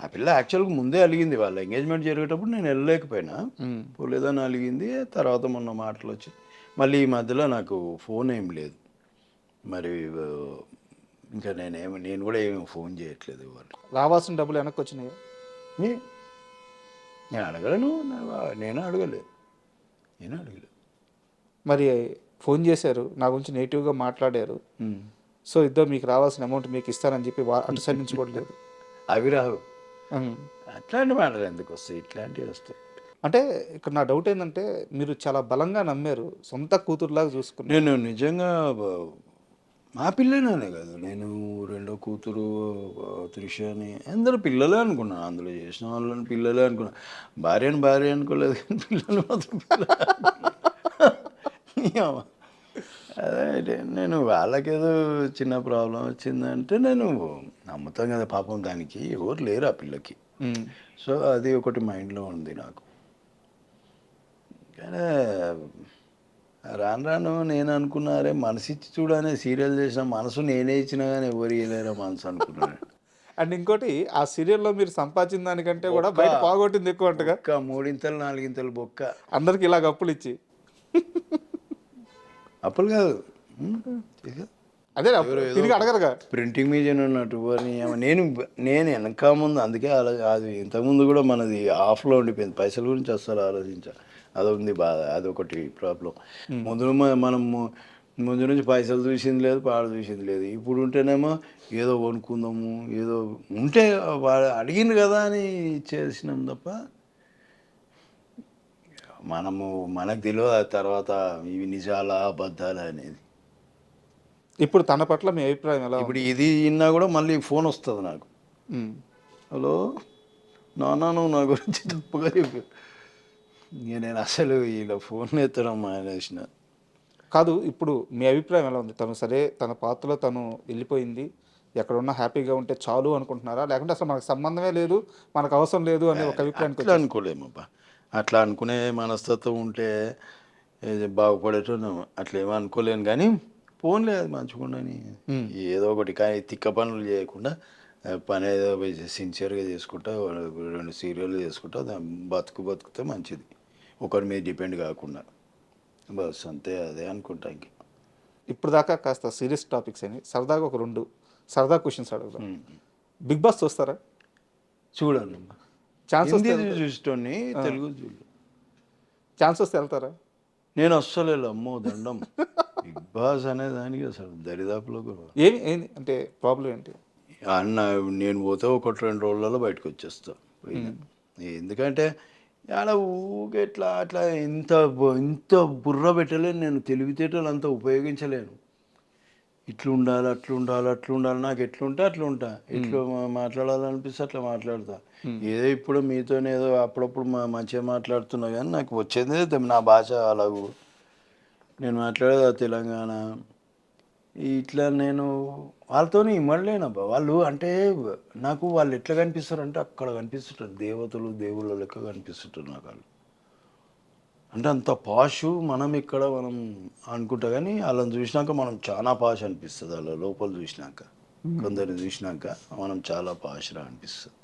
ఆ పిల్ల యాక్చువల్గా ముందే అలిగింది, వాళ్ళ ఎంగేజ్మెంట్ జరిగేటప్పుడు నేను వెళ్ళలేకపోయినా, పోలేదని అలిగింది. తర్వాత మొన్న మాటలు వచ్చి మళ్ళీ ఈ మధ్యలో నాకు ఫోన్ ఏం లేదు. మరి ఇంకా నేను కూడా ఏమి ఫోన్ చేయట్లేదు. వాళ్ళు రావాల్సిన డబ్బులు వెనక్కి వచ్చినాయి? నేను అడగలను, నేను అడగలేదు. మరి ఫోన్ చేశారు, నా గురించి నెగిటివ్గా మాట్లాడారు, సో ఇద్దరు మీకు రావాల్సిన అమౌంట్ మీకు ఇస్తానని చెప్పి అటు సైడ్ నుంచి కూడా లేదు. అవి రావు, అట్లాంటి మాటలు ఎందుకు వస్తాయి, ఇట్లాంటివి వస్తాయి. అంటే ఇక్కడ నా డౌట్ ఏంటంటే, మీరు చాలా బలంగా నమ్మారు, సొంత కూతురులాగా చూసుకున్నారు. నేను నిజంగా మా పిల్లనే కాదు, నేను 2వ కూతురు త్రిషని అందరూ పిల్లలే అనుకున్నాను. అందులో చేసిన వాళ్ళని పిల్లలే అనుకున్నాను. భార్య అనుకోలేదు, కానీ పిల్లలు మాత్రం అదే నేను వాళ్ళకేదో చిన్న ప్రాబ్లం వచ్చిందంటే నేను నమ్ముతాను కదా, పాపం దానికి ఎవరు లేరు ఆ పిల్లకి. సో అది ఒకటి మైండ్లో ఉంది నాకు. కానీ రాను నేను అనుకున్నారే, మనసు ఇచ్చి చూడనే సీరియల్ చేసిన మనసు నేనే ఇచ్చినా కానీ ఎవరు ఇవ్వలేరా మనసు అనుకున్నాను. అండ్ ఇంకోటి, ఆ సీరియల్లో మీరు సంపాదించిన దానికంటే కూడా బయట పోగొట్టింది ఎక్కువ అంటగా. 3 4 బొక్క అందరికి ఇలాగ అప్పులు ఇచ్చి. అప్పులు కాదు, అదే తిరిగి అడగరుగా, ప్రింటింగ్ మీడియా ఉన్నట్టు నేను వెనక ముందు. అందుకే అది ఇంతకుముందు కూడా మనది ఆఫ్లో ఉండిపోయింది, పైసల గురించి అస్సలు ఆలోచించా. అదొంది బాధ, అదొకటి ప్రాబ్లం. మనం ముందు నుంచి పైసలు చూసింది లేదు, పాడు చూసింది లేదు. ఇప్పుడు ఉంటేనేమో ఏదో కొనుక్కుందాము, ఏదో ఉంటే వాడు అడిగింది కదా అని చేసినాం తప్ప మనకు తెలియదు ఆ తర్వాత ఇవి నిజాలా అబద్ధాలా అనేది. ఇప్పుడు తన పట్ల మీ అభిప్రాయం ఎలా ఇప్పుడు ఉంది? ఇది విన్నా కూడా మళ్ళీ ఫోన్ వస్తుంది నాకు. ఉమ్. హలో నాన్న, నువ్వు నా గురించి తప్పుగా చెప్పు. ఇంక నేను అసలు ఇలా ఫోన్ ఎత్తడం మానేసిన. కాదు, ఇప్పుడు మీ అభిప్రాయం ఎలా ఉంది? తను సరే తన పాత్రలో తను వెళ్ళిపోయింది, ఎక్కడున్నా హ్యాపీగా ఉంటే చాలు అనుకుంటున్నారా, లేకుంటే అసలు మనకు సంబంధమే లేదు, మనకు అవసరం లేదు అనే ఒక అభిప్రాయానికి అట్లా అనుకోలేమబ్బా. అట్లా అనుకునే మనస్తత్వం ఉంటే బాగుపడేటోళ్ళం. అట్లా ఏమో అనుకోలేను కానీ ఫోన్లే అది మంచిగుండని ఏదో ఒకటి కానీ తిక్క పనులు చేయకుండా పని ఏదో సిన్సియర్గా చేసుకుంటా 2 సీరియల్ చేసుకుంటా బతుకుతే మంచిది, ఒకరి మీద డిపెండ్ కాకుండా. బస్ అంతే, అదే అనుకుంటా. ఇంక ఇప్పుడు దాకా కాస్త సీరియస్ టాపిక్స్ అని సరదాగా ఒక 2 సరదా క్వశ్చన్స్ అడుగుదాం. బిగ్ బాస్ చూస్తారా? చూడండి, ఛాన్స్ వస్తే హిందీ చూసేటోని, తెలుగు చూడు. ఛాన్స్ వస్తే వెళ్తారా? నేను అస్సలు వెళ్ళను, అమ్మో దండం. బిగ్ బాస్ అనే దానికి అసలు దరిదాపులో కూడా ఏంది అంటే ప్రాబ్లం ఏంటి? అన్న నేను పోతే 1-2 రోజులలో బయటకు వచ్చేస్తా పోయినా. ఎందుకంటే ఆడ ఊగే అట్లా ఇంత బుర్ర పెట్టలేను నేను, తెలివితేటలు అంతా ఉపయోగించలేను. ఇట్లా ఉండాలి, అట్లా ఉండాలి, అట్లా ఉండాలి, నాకు ఎట్లుంటే అట్లా ఉంటా, ఎట్లా మాట్లాడాలనిపిస్తే అట్లా మాట్లాడతా. ఏదో ఇప్పుడు మీతోనే ఏదో అప్పుడప్పుడు మంచిగా మాట్లాడుతున్నా కానీ నాకు వచ్చేది నా భాష అలాగూ. నేను మాట్లాడేది తెలంగాణ. ఇట్లా నేను వాళ్ళతోని ఇమ్మడలేనబ్బా. వాళ్ళు అంటే నాకు వాళ్ళు ఎట్లా కనిపిస్తారు అంటే అక్కడ కనిపిస్తుంటారు దేవతలు, దేవుళ్ళ లెక్క కనిపిస్తుంటారు నాకు వాళ్ళు. అంటే అంత పాషు మనం అనుకుంటా కానీ వాళ్ళని చూసినాక మనం చాలా పాష్ అనిపిస్తుంది. వాళ్ళ లోపల చూసినాక, కొందరిని చూసినాక మనం చాలా పాష్రా అనిపిస్తుంది.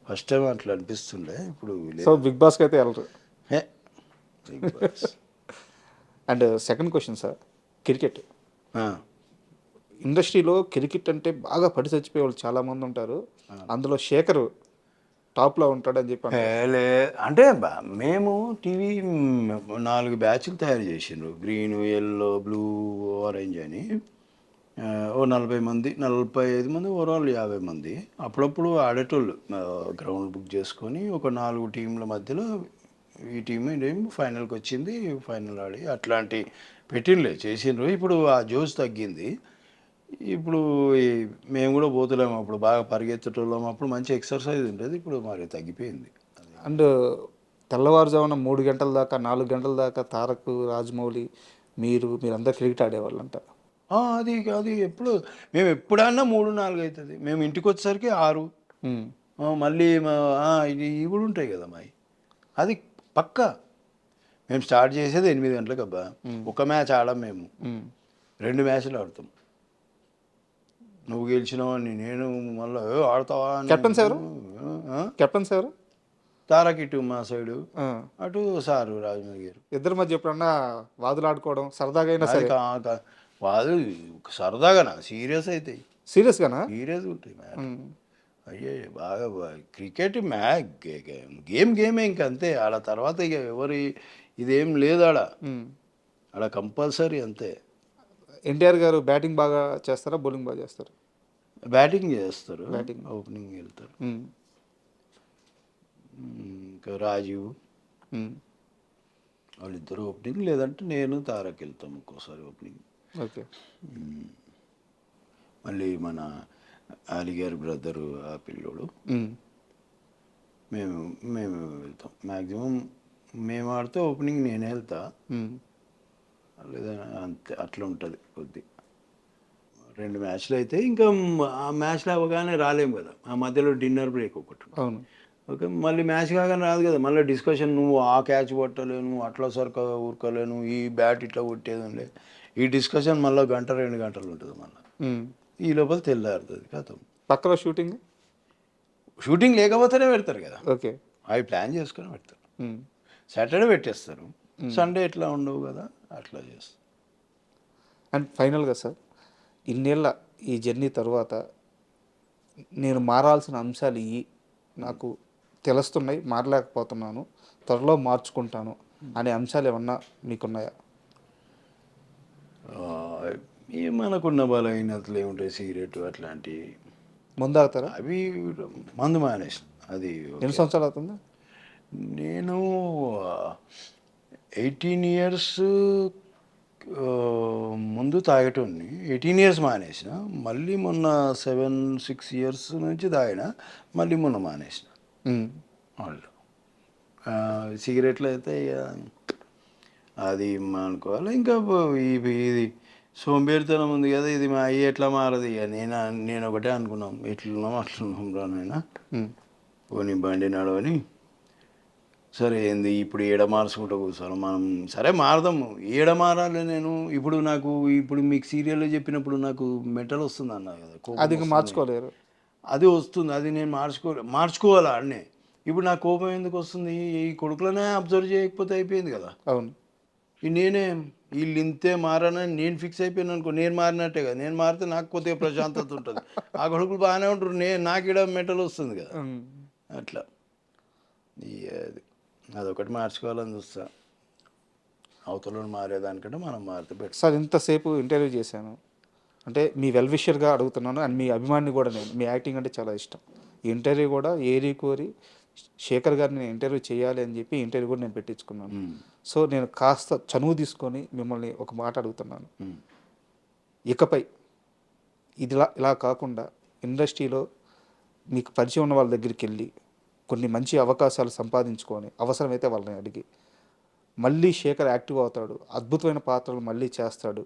ఫస్ట్ టైం అట్లా అనిపిస్తుండే, ఇప్పుడు సో బిగ్ బాస్కి అయితే వెళ్ళరు. Hey Bigg Boss. And second question sir, cricket ఇండస్ట్రీలో క్రికెట్ అంటే బాగా పడి చచ్చిపోయే వాళ్ళు చాలామంది ఉంటారు, అందులో శేఖర్ టాప్లో ఉంటాడని చెప్పి అంటే మేము టీవీ 4 బ్యాచ్లు తయారు చేసిండ్రు, గ్రీన్, ఎల్లో, బ్లూ, ఆరెంజ్ అని. ఓ 40 మంది, 45 మంది, ఓవరాల్ 50 మంది. అప్పుడప్పుడు ఆడేటోళ్ళు గ్రౌండ్ బుక్ చేసుకొని ఒక 4 టీంల మధ్యలో ఈ టీం ఫైనల్కి వచ్చింది, ఫైనల్ ఆడి అట్లాంటి పెట్టిండ్లే చేసిండ్రు. ఇప్పుడు ఆ జోష్ తగ్గింది. ఇప్పుడు మేము కూడా పోతలేము, అప్పుడు బాగా పరిగెత్తటోళ్ళం, అప్పుడు మంచి ఎక్సర్సైజ్ ఉంటుంది, ఇప్పుడు మరి తగ్గిపోయింది. అండ్ తెల్లవారుజామున 3 గంటల దాకా 4 గంటల దాకా తారక్, రాజమౌళి, మీరందరూ క్రికెట్ ఆడేవాళ్ళంట. అది ఎప్పుడు మేము ఎప్పుడన్నా 3-4 అవుతుంది, మేము ఇంటికి వచ్చేసరికి 6. మళ్ళీ ఇవి కూడా ఉంటాయి కదా మావి, అది పక్కా. మేము స్టార్ట్ చేసేది 8 గంటలకు అబ్బా. ఒక మ్యాచ్ ఆడాం మేము, 2 మ్యాచ్లు ఆడతాం. నువ్వు గెలిచినావని నేను మళ్ళీ ఆడతావా? కెప్టెన్స్ ఎవరు? కెప్టెన్స్ ఎవరు? తారక్ ఇటు మా సైడు, అటు సారు రాజమౌళి గారు. ఇద్దరి మధ్య ఎప్పుడన్నా వాదులు ఆడుకోవడం సరదాగా అయినా సరే? వాళ్ళు సరదాగానా, సీరియస్ అవుతాయి. సీరియస్గానా? సీరియస్గా ఉంటాయి మ్యాచ్. అయ్యే బాగా క్రికెట్ గేమే ఇంకంతే. ఆడ తర్వాత ఇక ఎవరి ఇదేం లేదు ఆడ కంపల్సరీ అంతే. ఎన్టీఆర్ గారు బ్యాటింగ్ బాగా చేస్తారా, బౌలింగ్ బాగా చేస్తారు? బ్యాటింగ్ చేస్తారు, బ్యాటింగ్, ఓపెనింగ్ వెళ్తారు. ఇంకా రాజీవ్ వాళ్ళిద్దరు ఓపెనింగ్, లేదంటే నేను తారక్ వెళ్తాం ఒక్కోసారి ఓపెనింగ్. ఓకే. మళ్ళీ మన అలీగారి బ్రదరు ఆ పిల్లోడు, మేము వెళ్తాం. మ్యాక్సిమం మేము ఆడితే ఓపెనింగ్ నేనే వెళ్తా, లేదా అంతే అట్లా ఉంటుంది కొద్ది. 2 మ్యాచ్లు అయితే ఇంకా ఆ మ్యాచ్లు అవ్వగానే రాలేము కదా, ఆ మధ్యలో డిన్నర్ బ్రేక్ ఒకటి. అవును. ఓకే, మళ్ళీ మ్యాచ్ కాగానే రాదు కదా, మళ్ళీ డిస్కషన్. నువ్వు ఆ క్యాచ్ కొట్టలేను, అట్లా ఊరుకోలేను, ఈ బ్యాట్ ఇట్లా కొట్టేది, ఈ డిస్కషన్ మళ్ళీ 1-2 గంటలు ఉంటుంది. మళ్ళీ ఈ లోపల తెల్లారుతుంది కథం. పక్కలో షూటింగ్ లేకపోతేనే పెడతారు కదా. ఓకే. అవి ప్లాన్ చేసుకొని పెడతారు. సాటర్డే పెట్టేస్తారు, సండే ఎట్లా ఉండవు కదా, అట్లా చేస్తారు. అండ్ ఫైనల్గా సార్, ఇన్నేళ్ళ ఈ జర్నీ తర్వాత నేను మారాల్సిన అంశాలు నాకు తెలుస్తున్నాయి, మారలేకపోతున్నాను, త్వరలో మార్చుకుంటాను అనే అంశాలు ఏమన్నా మీకున్నాయా? మనకున్న బలహీనతలు ఏముంటాయి, సిగరెట్ అట్లాంటివి. ముందాగుతారా? అవి మందు మానేసిన. అది ఎన్ని సంవత్సరాలు అవుతుంది? నేను 18 ఇయర్స్ ముందు తాగేటోడిని. 18 ఇయర్స్ మానేసిన. మళ్ళీ మొన్న 6 ఇయర్స్ నుంచి తాగిన. మళ్ళీ మొన్న మానేసిన. ఉమ్. వాళ్ళు సిగరెట్లు అయితే ఇక అది అనుకోవాలి. ఇంకా ఇది సోంబేరితనం ఉంది కదా, ఇది మా అయ్యి ఎట్లా మారదు. ఇక నేను ఒకటే అనుకున్నాం, ఎట్లున్నాం అట్లున్నాం రానైనా పోనీ బండి నడవని. సరే ఏంది ఇప్పుడు ఏడ మార్చుకుంటూ కూర్చోను మనం, సరే మారదాము. ఏడ మారాలి నేను ఇప్పుడు? ఇప్పుడు మీకు సీరియల్లో చెప్పినప్పుడు నాకు మెంటల్ వస్తుంది అన్నారు కదా, కోపం అది ఇంకా వస్తుంది. మార్చుకోలేరు. అది వస్తుంది, అది నేను మార్చుకోవాలా అన్నే. ఇప్పుడు నా కోపం ఎందుకు వస్తుంది? ఈ కొడుకులనే అబ్జర్వ్ చేయకపోతే అయిపోయింది కదా. అవును. నేనే వీళ్ళు ఇంతే మారనని నేను ఫిక్స్ అయిపోయాను అనుకో, నేను మారినట్టే కదా. నేను మారితే నాకు కొద్దిగా ప్రశాంతత ఉంటుంది. ఆ కొడుకులు బాగానే ఉంటారు, నాకు ఇక్కడ మెంటల్ వస్తుంది కదా. అట్లా అదొకటి మార్చుకోవాలని చూస్తా. అవతల మారేదానికంటే మనం మారితే బెటర్. సార్ ఇంతసేపు ఇంటర్వ్యూ చేశాను అంటే మీ వెల్ విషర్గా అడుగుతున్నాను, అండ్ మీ అభిమాని కూడా. నేను మీ యాక్టింగ్ అంటే చాలా ఇష్టం. ఈ ఇంటర్వ్యూ కూడా ఏరి కోరి శేఖర్ గారిని నేను ఇంటర్వ్యూ చేయాలి అని చెప్పి ఇంటర్వ్యూ కూడా నేను పెట్టించుకున్నాను. సో నేను కాస్త చనువు తీసుకొని మిమ్మల్ని ఒక మాట అడుగుతున్నాను. ఇకపై ఇలా కాకుండా ఇండస్ట్రీలో మీకు పరిచయం ఉన్న వాళ్ళ దగ్గరికి వెళ్ళి కొన్ని మంచి అవకాశాలు సంపాదించుకొని అవసరమైతే వాళ్ళని అడిగి మళ్ళీ శేఖర్ యాక్టివ్ అవుతాడు, అద్భుతమైన పాత్రలు మళ్ళీ చేస్తాడు,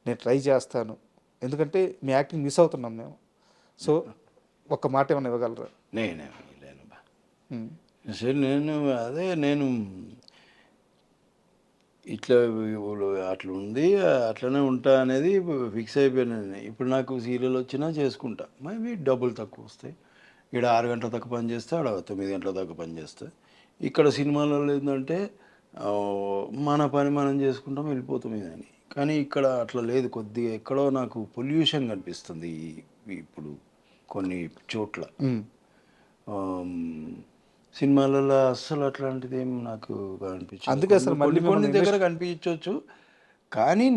నేను ట్రై చేస్తాను. ఎందుకంటే మీ యాక్టింగ్ మిస్ అవుతున్నాం మేము. సో ఒక్క మాట ఏమైనా ఇవ్వగలరా? లేను సరే, నేను ఇట్లా అట్లా ఉంది, అట్లనే ఉంటా అనేది ఫిక్స్ అయిపోయాను. ఇప్పుడు నాకు సీరియల్ వచ్చినా చేసుకుంటా. మేబీ డబ్బులు తక్కువ వస్తాయి. ఇక్కడ 6 గంటల దాకా పని చేస్తే, ఆడ 9 గంటల దాకా పని చేస్తే. ఇక్కడ సినిమాలలో ఏంటంటే మన పని మనం చేసుకుంటాం, వెళ్ళిపోతాం ఇదని. కానీ ఇక్కడ అట్లా లేదు. కొద్దిగా ఎక్కడో నాకు పొల్యూషన్ కనిపిస్తుంది ఇప్పుడు కొన్ని చోట్ల. సినిమాలలో అస్సలు అట్లాంటిది ఏం నాకు కనిపించదు. అందుకే అసలు కొన్ని దగ్గర కనిపించవచ్చు. కానీ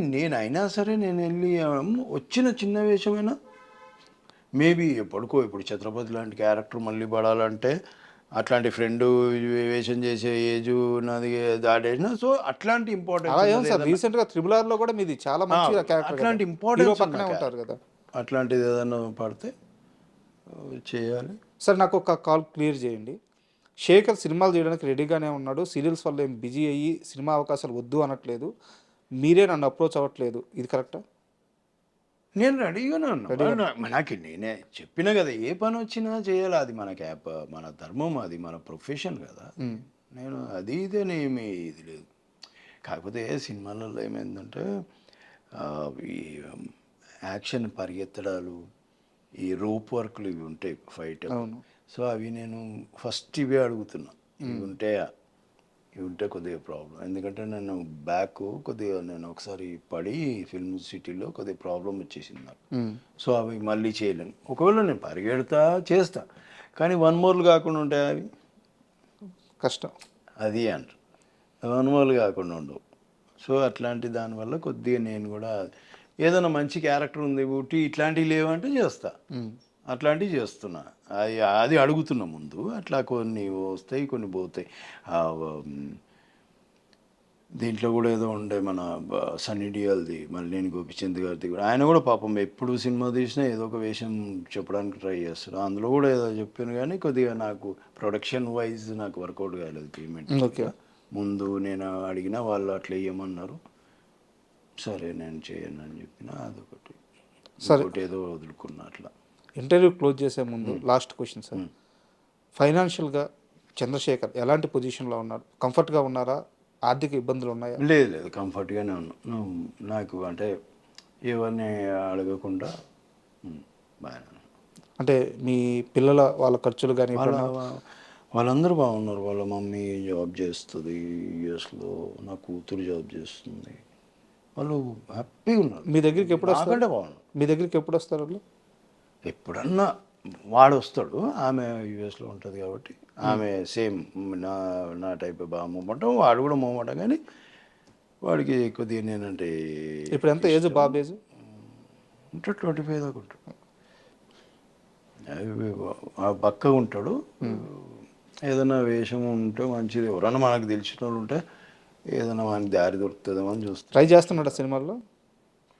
అయినా సరే నేను వెళ్ళి వచ్చిన చిన్న వేషమైనా మేబీ ఇప్పుడు ఛత్రపతి లాంటి క్యారెక్టర్ మళ్ళీ పడాలంటే అట్లాంటి ఫ్రెండ్ వేషం చేసే ఏజ్ నాది దాటేసిన. సో అట్లాంటి ఇంపార్టెంట్ రీసెంట్గా త్రిబుల్-ఆర్లో కూడా మీది చాలా మంచి క్యారెక్టర్, అట్లాంటి ఇంపార్టెంట్ పక్కనే ఉంటారు కదా. అట్లాంటిది ఏదైనా పడితే చేయాలి. సరే నాకు ఒక కాల్ క్లియర్ చేయండి. శేఖర్ సినిమాలు చేయడానికి రెడీగానే ఉన్నాడు, సీరియల్స్ వల్ల ఏం బిజీ అయ్యి సినిమా అవకాశాలు వద్దు అనట్లేదు, మీరే నన్ను అప్రోచ్ అవ్వట్లేదు, ఇది కరెక్టా? నేను రెడీగానే ఉన్నా. నాకు నేనే చెప్పినా కదా, ఏ పని వచ్చినా చేయాలి. అది మన ధర్మం, అది మన ప్రొఫెషన్ కదా. నేను ఇదేనేమి ఇది లేదు. కాకపోతే సినిమాలలో ఏమైందంటే ఈ యాక్షన్ పరిగెత్తడాలు, ఈ రోప్ వర్క్లు ఇవి ఉంటాయి, ఫైట్. సో అవి నేను ఫస్ట్ ఇవే అడుగుతున్నా. ఇవి ఉంటే కొద్దిగా ప్రాబ్లం. ఎందుకంటే నేను కొద్దిగా నేను ఒకసారి పడి ఫిల్మ్ సిటీలో కొద్దిగా ప్రాబ్లం వచ్చేసింది నాకు. సో అవి మళ్ళీ చేయలేను. ఒకవేళ నేను పరిగెడతా చేస్తా, కానీ 1 మోర్లు కాకుండా ఉంటాయి, అవి కష్టం. అది అంటారు 1 మోర్లు కాకుండా ఉండవు. సో అట్లాంటి దానివల్ల కొద్దిగా నేను కూడా ఏదైనా మంచి క్యారెక్టర్ ఉంది ఇట్లాంటివి లేవంటే చేస్తా. అట్లాంటివి చేస్తున్నా. అది అడుగుతున్నా ముందు. అట్లా కొన్ని వస్తాయి, కొన్ని పోతాయి. దీంట్లో కూడా ఏదో ఉండే మన సన్నీ డియోల్ది, మల్లేని గోపిచంద్ గారిది కూడా. ఆయన కూడా పాపం ఎప్పుడు సినిమా తీసినా ఏదో ఒక వేషం చెప్పడానికి ట్రై చేస్తారు. అందులో కూడా ఏదో చెప్పాను, కానీ కొద్దిగా నాకు ప్రొడక్షన్ వైజ్ నాకు వర్కౌట్ కాలేదు పేమెంట్. ముందు నేను అడిగినా వాళ్ళు అట్లా ఇవ్వమన్నారు. సరే నేను చేయను అని చెప్పిన. అదొకటి. సరే ఏదో వదులుకున్నా అట్లా. ఇంటర్వ్యూ క్లోజ్ చేసే ముందు లాస్ట్ క్వశ్చన్ సార్. ఫైనాన్షియల్గా చంద్రశేఖర్ ఎలాంటి పొజిషన్లో ఉన్నారు? కంఫర్ట్గా ఉన్నారా? ఆర్థిక ఇబ్బందులు ఉన్నాయా? లేదు, కంఫర్ట్గానే ఉన్నాను. నాకు అంటే ఎవరిని అడగకుండా బాగానే. అంటే మీ పిల్లల వాళ్ళ ఖర్చులు కానీ వాళ్ళందరూ బాగున్నారు. వాళ్ళ మమ్మీ జాబ్ చేస్తుంది యూఎస్లో, నా కూతురు జాబ్ చేస్తుంది. వాళ్ళు హ్యాపీగా ఉన్నారు. మీ దగ్గరికి ఎప్పుడు వస్తారు? బాగున్నారు. మీ దగ్గరికి ఎప్పుడు వస్తారు వాళ్ళు? ఎప్పుడన్నా వాడు వస్తాడు. ఆమె యూఎస్లో ఉంటుంది కాబట్టి ఆమె సేమ్ నా టైప్ బాగా మూమెంటం, వాడు కూడా మూమెంటం. కానీ వాడికి కొద్దిగా నేనంటే ఇప్పుడు ఎంత ఏజ్? బాబు ఏజ్ ఉంటాడు 25 దాకా ఉంటాడు. బక్కగా ఉంటాడు. ఏదైనా వేషం ఉంటే మంచిది, ఎవరన్నా మనకు తెలిసిన వాళ్ళు ఉంటే ఏదైనా వానికి దారి దొరుకుతుందేమో అని చూస్తాను. ట్రై చేస్తున్నాడు సినిమాల్లో.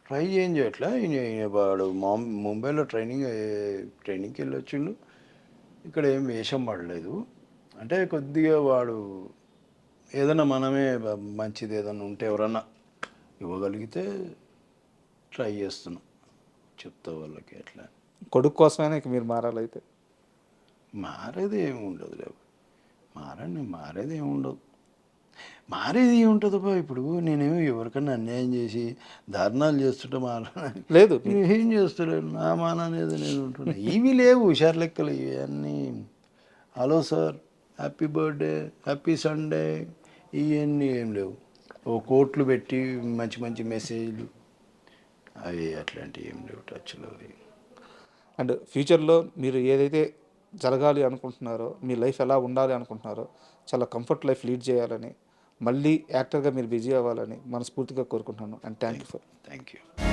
ట్రై ఏం చేయట్లే. వాడు ముంబైలో ట్రైనింగ్కి వెళ్ళొచ్చిండు. ఇక్కడ ఏం వేషం పడలేదు. అంటే కొద్దిగా వాడు ఏదైనా మనమే మంచిది ఏదైనా ఉంటే ఎవరన్నా ఇవ్వగలిగితే ట్రై చేస్తున్నాం. చెప్తా వాళ్ళకి ఎట్లా. కొడుకు కోసమైనా ఇక మీరు మారాలైతే. మారేది ఏమి ఉండదు లేవు. మారేది ఏమి ఉండదు. మారేది ఏముంటుందబ్బా. ఇప్పుడు నేనేమో ఎవరికన్నా అన్యాయం చేసి ధారణాలు చేస్తుంటే లేదు. ఏం చేస్తలేను. నా మాన అనేది నేను ఉంటున్నా. ఇవి లేవు హుషారు లెక్కలు ఇవన్నీ. Hello sir, happy birthday, happy Sunday, ఇవన్నీ ఏం లేవు. ఓ కోట్లు పెట్టి మంచి మంచి మెసేజ్లు అవి అట్లాంటివి ఏం లేవు టచ్లో. అండ్ ఫ్యూచర్లో మీరు ఏదైతే జరగాలి అనుకుంటున్నారో, మీ లైఫ్ ఎలా ఉండాలి అనుకుంటున్నారో, చాలా కంఫర్ట్ లైఫ్ లీడ్ చేయాలని, మళ్ళీ యాక్టర్గా మీరు బిజీ అవ్వాలని మనస్ఫూర్తిగా కోరుకుంటున్నాను. And thank you. Thank you.